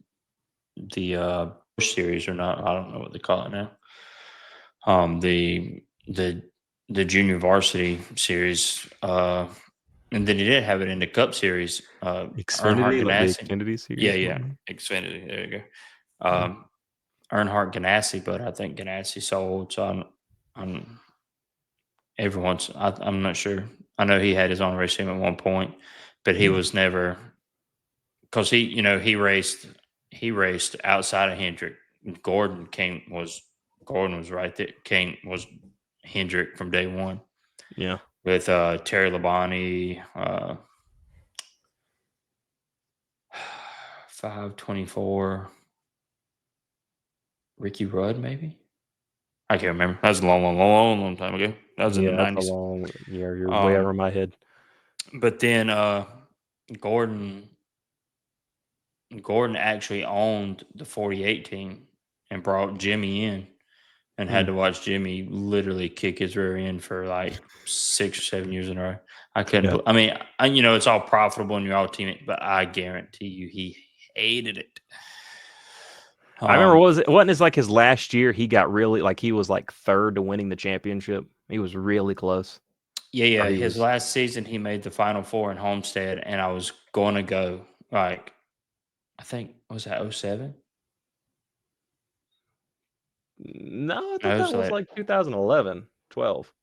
the series or not. I don't know what they call it now. The junior varsity series, and then he did have it in the Cup series. Xfinity, like the Xfinity series. Yeah, Xfinity. There you go. Earnhardt Ganassi, but I think Ganassi sold. So I'm not sure. I know he had his own race team at one point, but he was never, because he raced outside of Hendrick. Gordon was right there. King was Hendrick from day one. Yeah, with Terry Labonte, 524, Ricky Rudd, maybe. I can't remember. That was a long time ago. That was in the 90s. That's a long. Yeah, you're way over my head. But then Gordon actually owned the 48 team and brought Jimmy in and had to watch Jimmy literally kick his rear end for like 6 or 7 years in a row. I couldn't. Yeah. I mean, it's all profitable and you're all teammates, but I guarantee you he hated it. I remember wasn't his last year? He got really he was like third to winning the championship. He was really close. Yeah. His last season, he made the Final Four in Homestead, and I was going to go I think was that 07? No, I think that was like 2011, 12.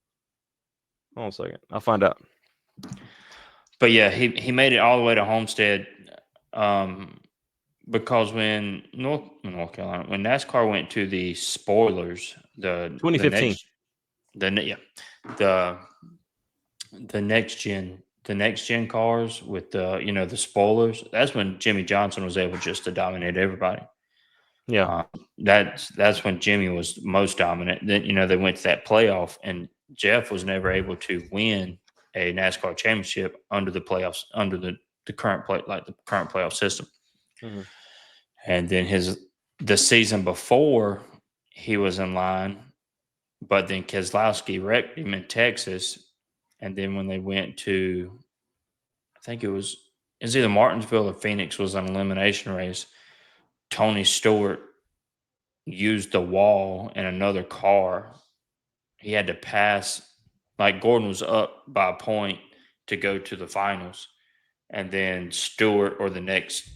Hold on a second. I'll find out. But yeah, he made it all the way to Homestead. Because when North Carolina, when NASCAR went to the spoilers, the 2015, the next gen cars with the spoilers, that's when Jimmy Johnson was able just to dominate everybody. Yeah, that's when Jimmy was most dominant. Then they went to that playoff, and Jeff was never able to win a NASCAR championship under the playoffs, under the current current playoff system. Mm-hmm. And then the season before, he was in line, but then Keselowski wrecked him in Texas. And then when they went to, I think it was either Martinsville or Phoenix, was an elimination race. Tony Stewart used the wall in another car. He had to pass, like Gordon was up by a point to go to the finals, and then Stewart or the next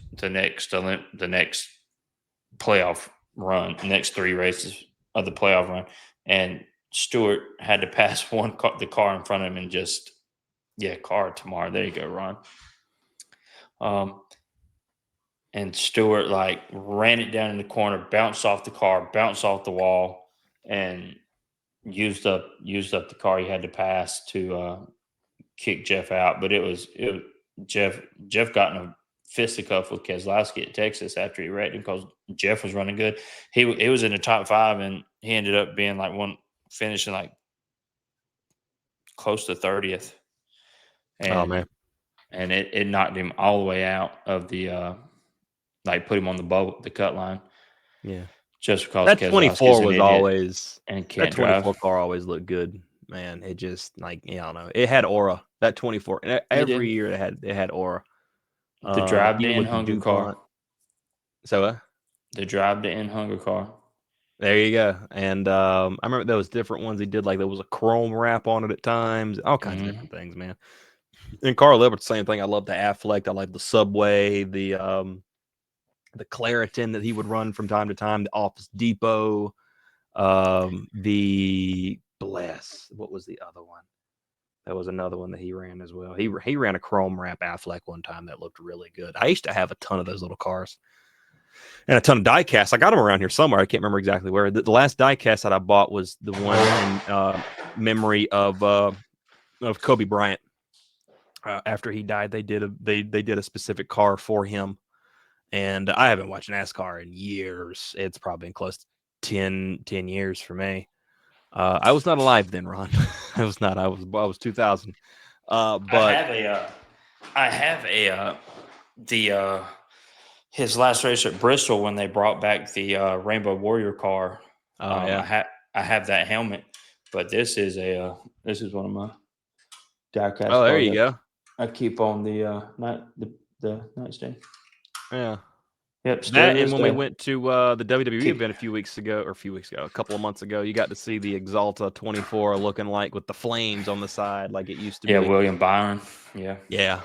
playoff run, next 3 races of the playoff run, and Stewart had to pass the car in front of him and just car tomorrow. There you go, Ron. And Stewart like ran it down in the corner, bounced off the car, bounced off the wall, and used up the car he had to pass to kick Jeff out. But it was Jeff got in a fisticuff with Keselowski at Texas after he wrecked him because Jeff was running good. He was in the top 5, and he ended up being like finishing like close to 30th. And, oh man, and it knocked him all the way out of the put him on the cut line. Yeah, just because that 24 was always and can't that 24 drive. car always looked good, man. It just I don't know. It had aura. That 24 every year it had aura. The drive to even end with the hunger DuPont. car. So the drive to end hunger car. There you go. And I remember there was different ones he did. Like there was a chrome wrap on it at times. All kinds of different things, man. And Carl Lippert, same thing. I love the Affleck. I like the Subway. The Claritin that he would run from time to time. The Office Depot. The Bless. What was the other one? That was another one that he ran as well. He ran a chrome wrap Affleck one time that looked really good. I used to have a ton of those little cars. And a ton of die-casts. I got them around here somewhere. I can't remember exactly where. The last die-cast that I bought was the one in memory of Kobe Bryant. After he died, they did a specific car for him. And I haven't watched NASCAR in years. It's probably been close to 10 years for me. I was not alive then, Ron. I was not. I was 2000. But I have his last race at Bristol when they brought back the Rainbow Warrior car. yeah. I have that helmet, but this is one of my diecast. Oh, there you go. I keep on the nightstand. Yeah. Yep. That and when we went to the WWE event a couple of months ago, you got to see the Exalta 24 looking like with the flames on the side, like it used to be. Yeah, William Byron. Yeah. Yeah.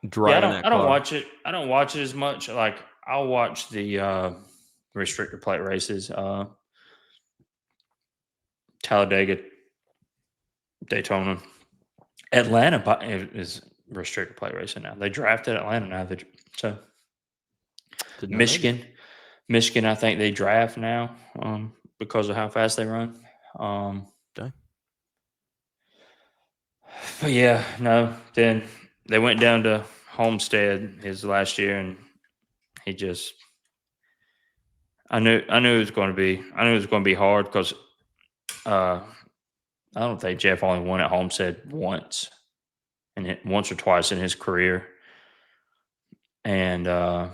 Driving that car. I don't watch it. I don't watch it as much. Like I'll watch the restrictor plate races. Talladega, Daytona, Atlanta is restrictor plate racing now. They drafted Atlanta now. So Michigan, I think they draft now because of how fast they run. Okay. But yeah, no. Then they went down to Homestead his last year, and he just. I knew it was going to be hard because I don't think Jeff only won at Homestead once or twice in his career, and I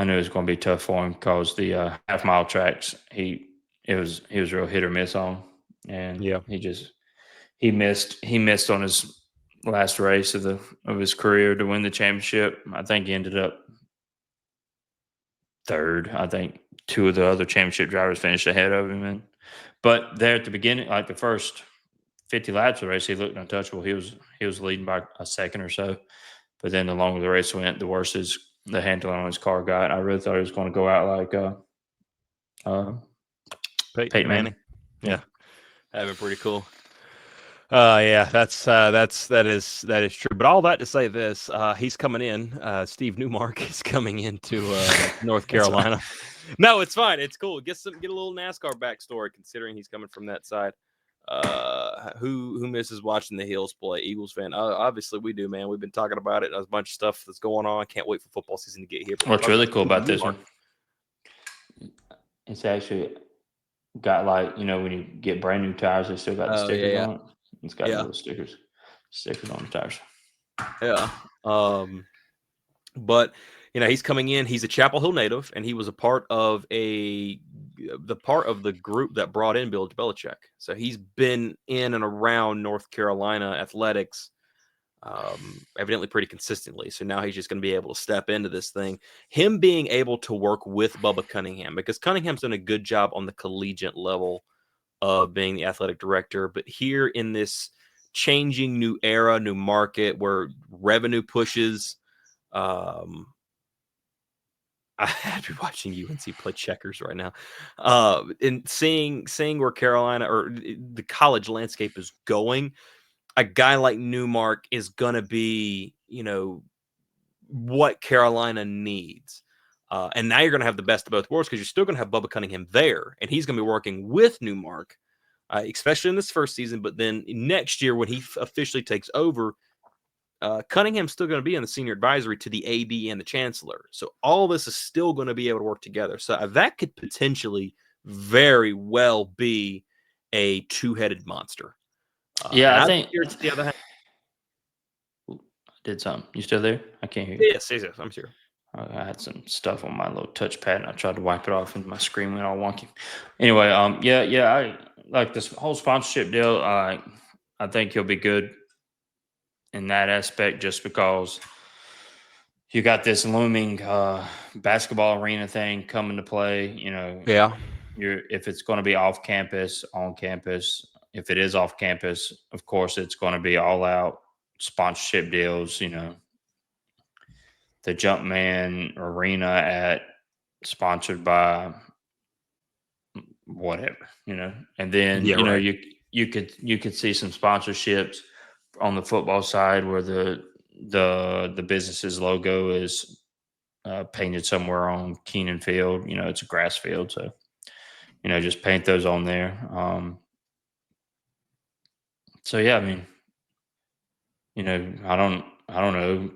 knew it was going to be tough for him because the half mile tracks he was real hit or miss on, and he missed on his last race of his career to win the championship. I think he ended up third. I think 2 of the other championship drivers finished ahead of him, but there at the beginning, like the first 50 laps of the race, he looked untouchable. He was leading by a second or so, but then the longer the race went, the worse the handling on his car got. I really thought he was going to go out like Peyton Manning. Yeah, that'd been pretty cool. Yeah, that is true. But all that to say this, he's coming in. Steve Newmark is coming into North Carolina. No, it's fine. It's cool. Get a little NASCAR backstory considering he's coming from that side. Who misses watching the Hills play? Eagles fan. Obviously we do, man. We've been talking about it. There's a bunch of stuff that's going on. I can't wait for football season to get here. What's really cool about this one? It's actually got when you get brand new tires, they still got the stickers on it. It's got little stickers on the tires. Yeah. But he's coming in. He's a Chapel Hill native, and he was a part of the group that brought in Bill Belichick. So he's been in and around North Carolina athletics evidently pretty consistently. So now he's just going to be able to step into this thing. Him being able to work with Bubba Cunningham, because Cunningham's done a good job on the collegiate level of being the athletic director. But here in this changing new era, new market where revenue pushes, I had to be watching UNC play checkers right now, and seeing where Carolina or the college landscape is going. A guy like Newmark is going to be, what Carolina needs. And now you're going to have the best of both worlds because you're still going to have Bubba Cunningham there, and he's going to be working with Newmark, especially in this first season. But then next year, when he officially takes over, Cunningham's still going to be in the senior advisory to the AD and the chancellor. So all this is still going to be able to work together. So that could potentially very well be a two-headed monster. Yeah, I think the other hand. Did something. You still there? I can't hear you. Yes, I'm sure. I had some stuff on my little touchpad, and I tried to wipe it off, and my screen went all wonky. Anyway, yeah, I like this whole sponsorship deal. I think he'll be good in that aspect, just because you got this looming basketball arena thing coming to play. Yeah. If it's going to be off campus, on campus. If it is off campus, of course, it's going to be all out sponsorship deals. The Jumpman Arena sponsored by whatever, and then right. you could see some sponsorships on the football side where the business's logo is painted somewhere on Keenan Field. It's a grass field, so just paint those on there. So yeah, I mean, I don't know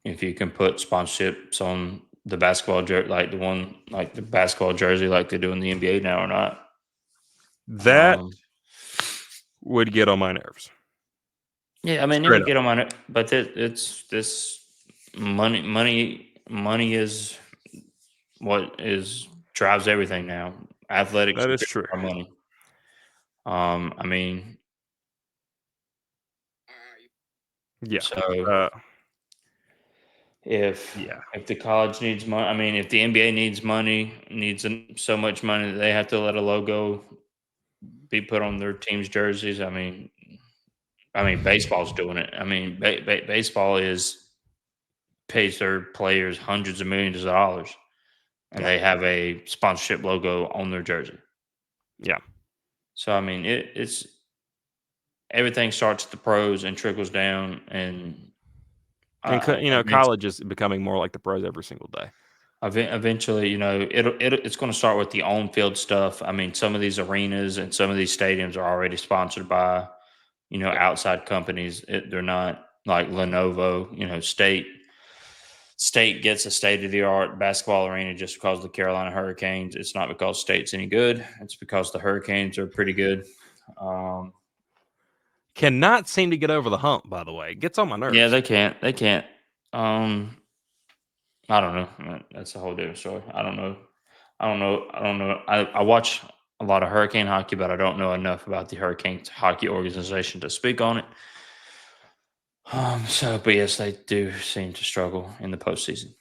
if you can put sponsorships on the basketball jersey, like the basketball jersey, like they do in the NBA now, or not. That would get on my nerves. Yeah, I mean, it would get on my nerves, but it's this money is what drives everything now. Athletics, that is true. Our money. I mean, yeah. So if the college needs money, I mean, if the NBA needs money, so much money that they have to let a logo be put on their team's jerseys. I mean, baseball's doing it. I mean, baseball pays their players hundreds of millions of dollars, and they have a sponsorship logo on their jersey. Yeah. So I mean, it's everything starts at the pros and trickles down, and college is becoming more like the pros every single day. Eventually, it's going to start with the on-field stuff. I mean, some of these arenas and some of these stadiums are already sponsored by, outside companies. They're not like Lenovo. State gets a state-of-the-art basketball arena just because of the Carolina Hurricanes. It's not because State's any good. It's because the Hurricanes are pretty good. Cannot seem to get over the hump, by the way. It gets on my nerves. Yeah, they can't. I don't know. That's a whole different story. I don't know. I watch a lot of Hurricane hockey, but I don't know enough about the Hurricanes hockey organization to speak on it. But yes, they do seem to struggle in the postseason.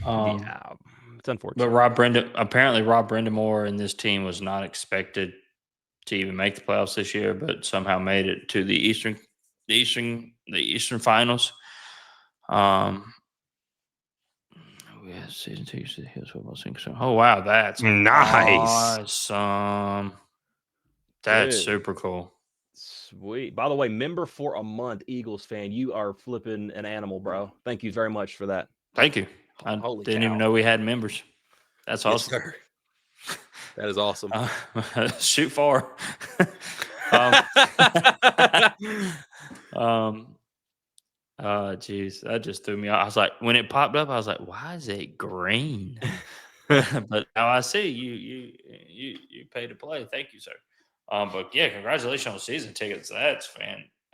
Yeah, it's unfortunate. But apparently Rob Brindamore and this team was not expected to even make the playoffs this year, but somehow made it to the Eastern Finals. Yeah, season 2 Hills football team. Oh wow, that's nice. Awesome. That's super cool. Sweet. By the way, member for a month, Eagles fan. You are flipping an animal, bro. Thank you very much for that. Thank you. I didn't even know we had members. That's awesome. Yes, sir. That is awesome. Shoot far. Geez, that just threw me off. I was like, when it popped up, I was like, why is it green? But now I see you paid to play. Thank you, sir. But yeah, congratulations on season tickets. That's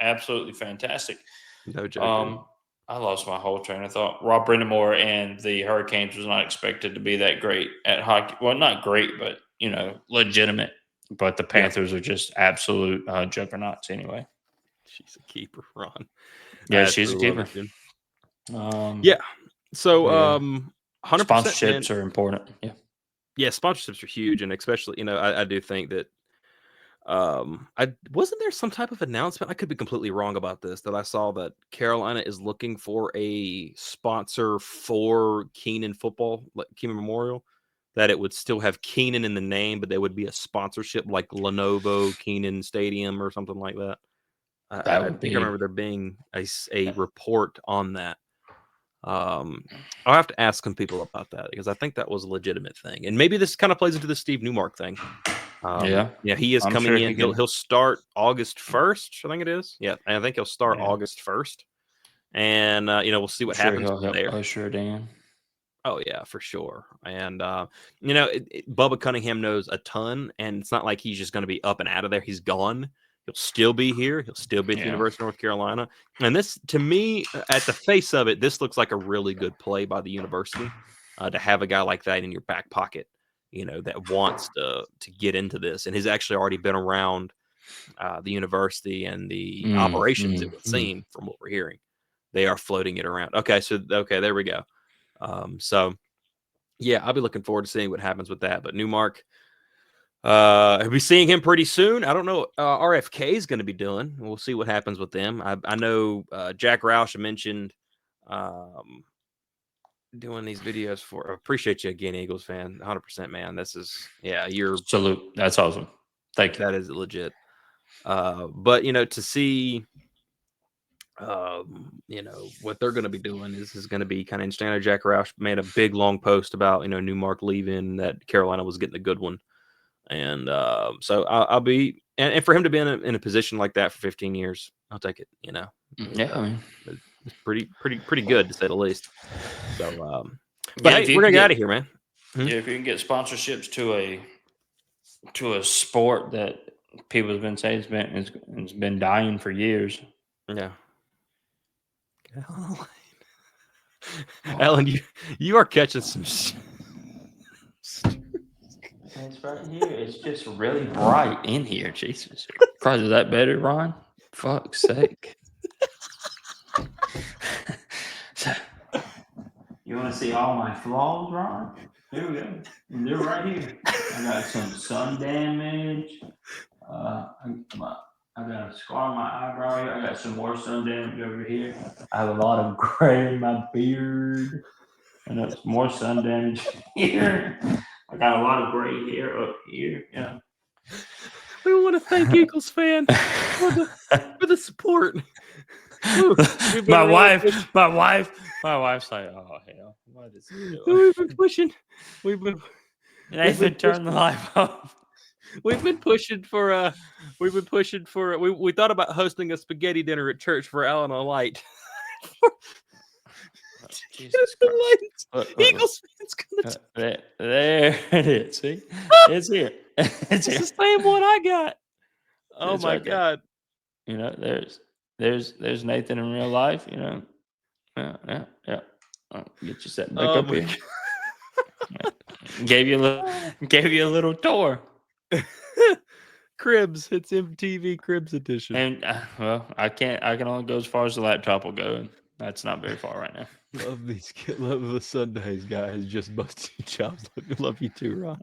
absolutely fantastic. No joke. I lost my whole train of thought. Rob Brindamore and the Hurricanes was not expected to be that great at hockey. Well, not great, but legitimate. But the Panthers are just absolute juggernauts anyway. She's a keeper, Ron. Yeah, she's a keeper. Yeah. So, yeah. 100%, sponsorships are important. Yeah. Yeah, sponsorships are huge, and especially, I do think that I wasn't there some type of announcement. I could be completely wrong about this. That I saw that Carolina is looking for a sponsor for Keenan football, like Keenan Memorial. That it would still have Keenan in the name, but there would be a sponsorship like Lenovo Keenan Stadium or something like that. I think I remember there being a report on that. I'll have to ask some people about that because I think that was a legitimate thing, and maybe this kind of plays into the Steve Newmark thing. Yeah, he is coming in. He'll start August 1st, I think it is. Yeah, I think he'll start August 1st, and we'll see what happens there. Sure, Dan. Oh yeah, for sure. And Bubba Cunningham knows a ton, and it's not like he's just going to be up and out of there. He's gone. He'll still be here. He'll still be at the University of North Carolina. And this, to me, at the face of it, this looks like a really good play by the university to have a guy like that in your back pocket, that wants to get into this. And he's actually already been around the university and the operations, it would seem, from what we're hearing. They are floating it around. Okay, there we go. So, yeah, I'll be looking forward to seeing what happens with that. But Newmark, I'll be seeing him pretty soon. I don't know what RFK is going to be doing. We'll see what happens with them. I know Jack Roush mentioned doing these videos for. Appreciate you again, Eagles fan. 100%, man. This is you're salute. That's awesome. Thank you. That is legit. But to see what they're going to be doing is going to be kind of interesting. I know Jack Roush made a big long post about Newmark leaving, that Carolina was getting a good one, and so I'll be and for him to be in a position like that for 15 years, I'll take it. It's pretty good to say the least. So, but hey, we're gonna get out of here, man. Yeah, if you can get sponsorships to a sport that people have been saying it's been dying for years. Yeah. Alan, you are catching some. It's right here. It's just really bright in here. Jesus Christ, is that better, Ron? Fuck's sake. You want to see all my flaws, Ron? Here we go. And they're right here. I got some sun damage. I got a scar on my eyebrow here. I got some more sun damage over here. I have a lot of gray in my beard. I know some more sun damage here. I got a lot of gray hair up here. Yeah. We want to thank Eagles fan for the support. My wife's like, oh hell, what is he doing? We've been pushing. Nathan, turn the light off. We've been pushing for we thought about hosting a spaghetti dinner at church for Alan a light. Jesus Christ. Eagles fans there it is. See? It's here. It's the same one I got. Oh my God. There's Nathan in real life, Yeah. Get you set back up here. Gave you a little tour. Cribs. It's MTV Cribs edition. And I can only go as far as the laptop will go, and that's not very far right now. Love the Sundays, guys. Just busting chops. Love you too, Ron.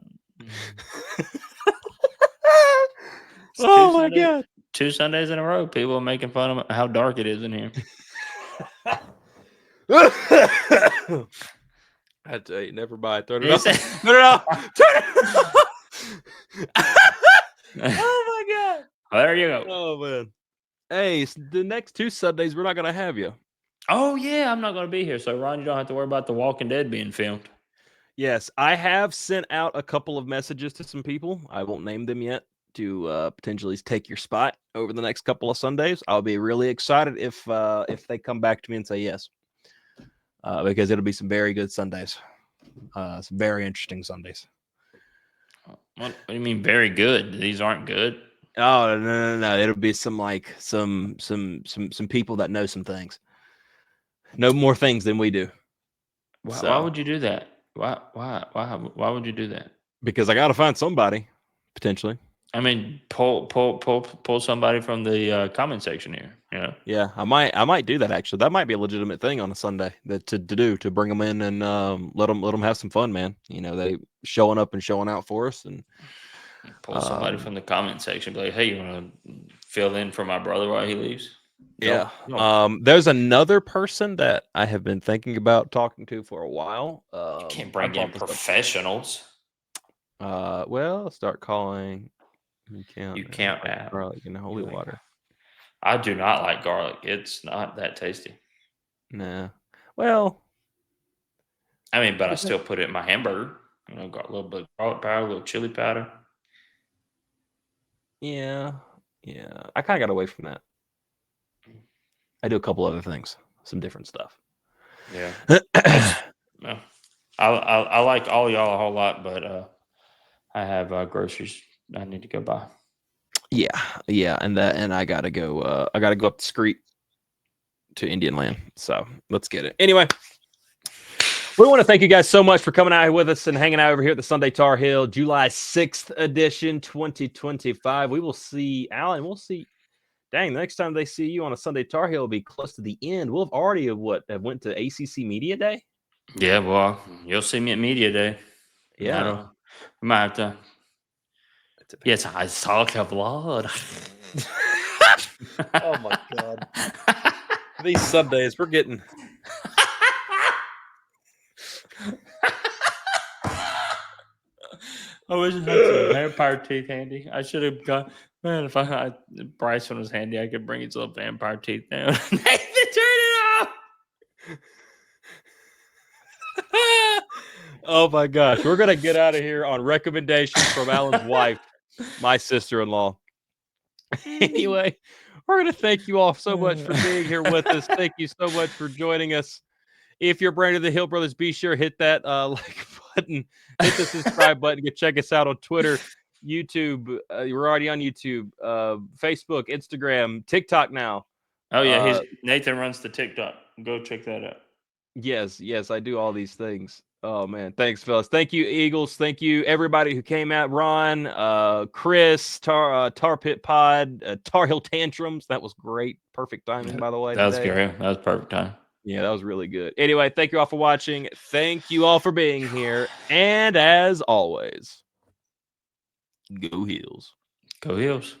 Oh my God. 2 Sundays in a row, people are making fun of how dark it is in here. I tell you, never mind. Turn it off. Turn it off. Turn it off. Oh my God. Well, there you go. Oh man. Hey, the next 2 Sundays we're not gonna have you. Oh yeah, I'm not gonna be here. So Ron, you don't have to worry about The Walking Dead being filmed. Yes, I have sent out a couple of messages to some people. I won't name them yet, to potentially take your spot over the next couple of Sundays. I'll be really excited if they come back to me and say yes, because it'll be some very good Sundays, some very interesting Sundays. What do you mean very good? These aren't good. Oh no! It'll be some people that know some things, know more things than we do. Why would you do that? Why would you do that? Because I got to find somebody potentially. I mean, pull somebody from the comment section here. Yeah, I might do that actually. That might be a legitimate thing on a Sunday to do, to bring them in and let them have some fun, man. They showing up and showing out for us, and pull somebody from the comment section. Be like, hey, you want to fill in for my brother while he leaves? Yeah. There's another person that I have been thinking about talking to for a while. You can't bring in professionals. Well, start calling. You can't add garlic in holy water. I do not like garlic. It's not that tasty. Nah. Well, I mean, but I still put it in my hamburger. Got a little bit of garlic powder, a little chili powder. Yeah. I kind of got away from that. I do a couple other things, some different stuff. Yeah. I like all y'all a whole lot, but I have groceries I need to go buy. Yeah, and I gotta go. I gotta go up the street to Indian Land. So let's get it. Anyway, we want to thank you guys so much for coming out here with us and hanging out over here at the Sunday Tar Heel, July 6th edition, 2025. We will see Alan. We'll see. Dang, the next time they see you on a Sunday Tar Heel will be close to the end. We'll have already have went to ACC Media Day. Yeah, well, you'll see me at Media Day. Yeah, we might have to. Yes, I saw a blood. Oh my God! These Sundays, we're getting. I wish I had some vampire teeth handy. I should have got. Man, if I had Bryson was handy, I could bring his little vampire teeth down. Nathan, turn it off. Oh my gosh, we're gonna get out of here on recommendations from Alan's wife, my sister-in-law. Anyway, we're gonna thank you all so much for being here with us. Thank you so much for joining us. If you're brand new to the Hill Brothers, be sure hit that like button, hit the subscribe button. Go check us out on Twitter, YouTube. We're already on YouTube, Facebook, Instagram, TikTok now. Oh yeah, Nathan runs the TikTok. Go check that out. Yes, I do all these things. Oh man, thanks, fellas. Thank you, Eagles. Thank you, everybody who came out. Ron, Chris, Tar Pit Pod, Tar Heel Tantrums. That was great. Perfect timing, by the way. That was great. That was perfect time. Yeah, that was really good. Anyway, thank you all for watching. Thank you all for being here. And as always, go Heels. Go Heels.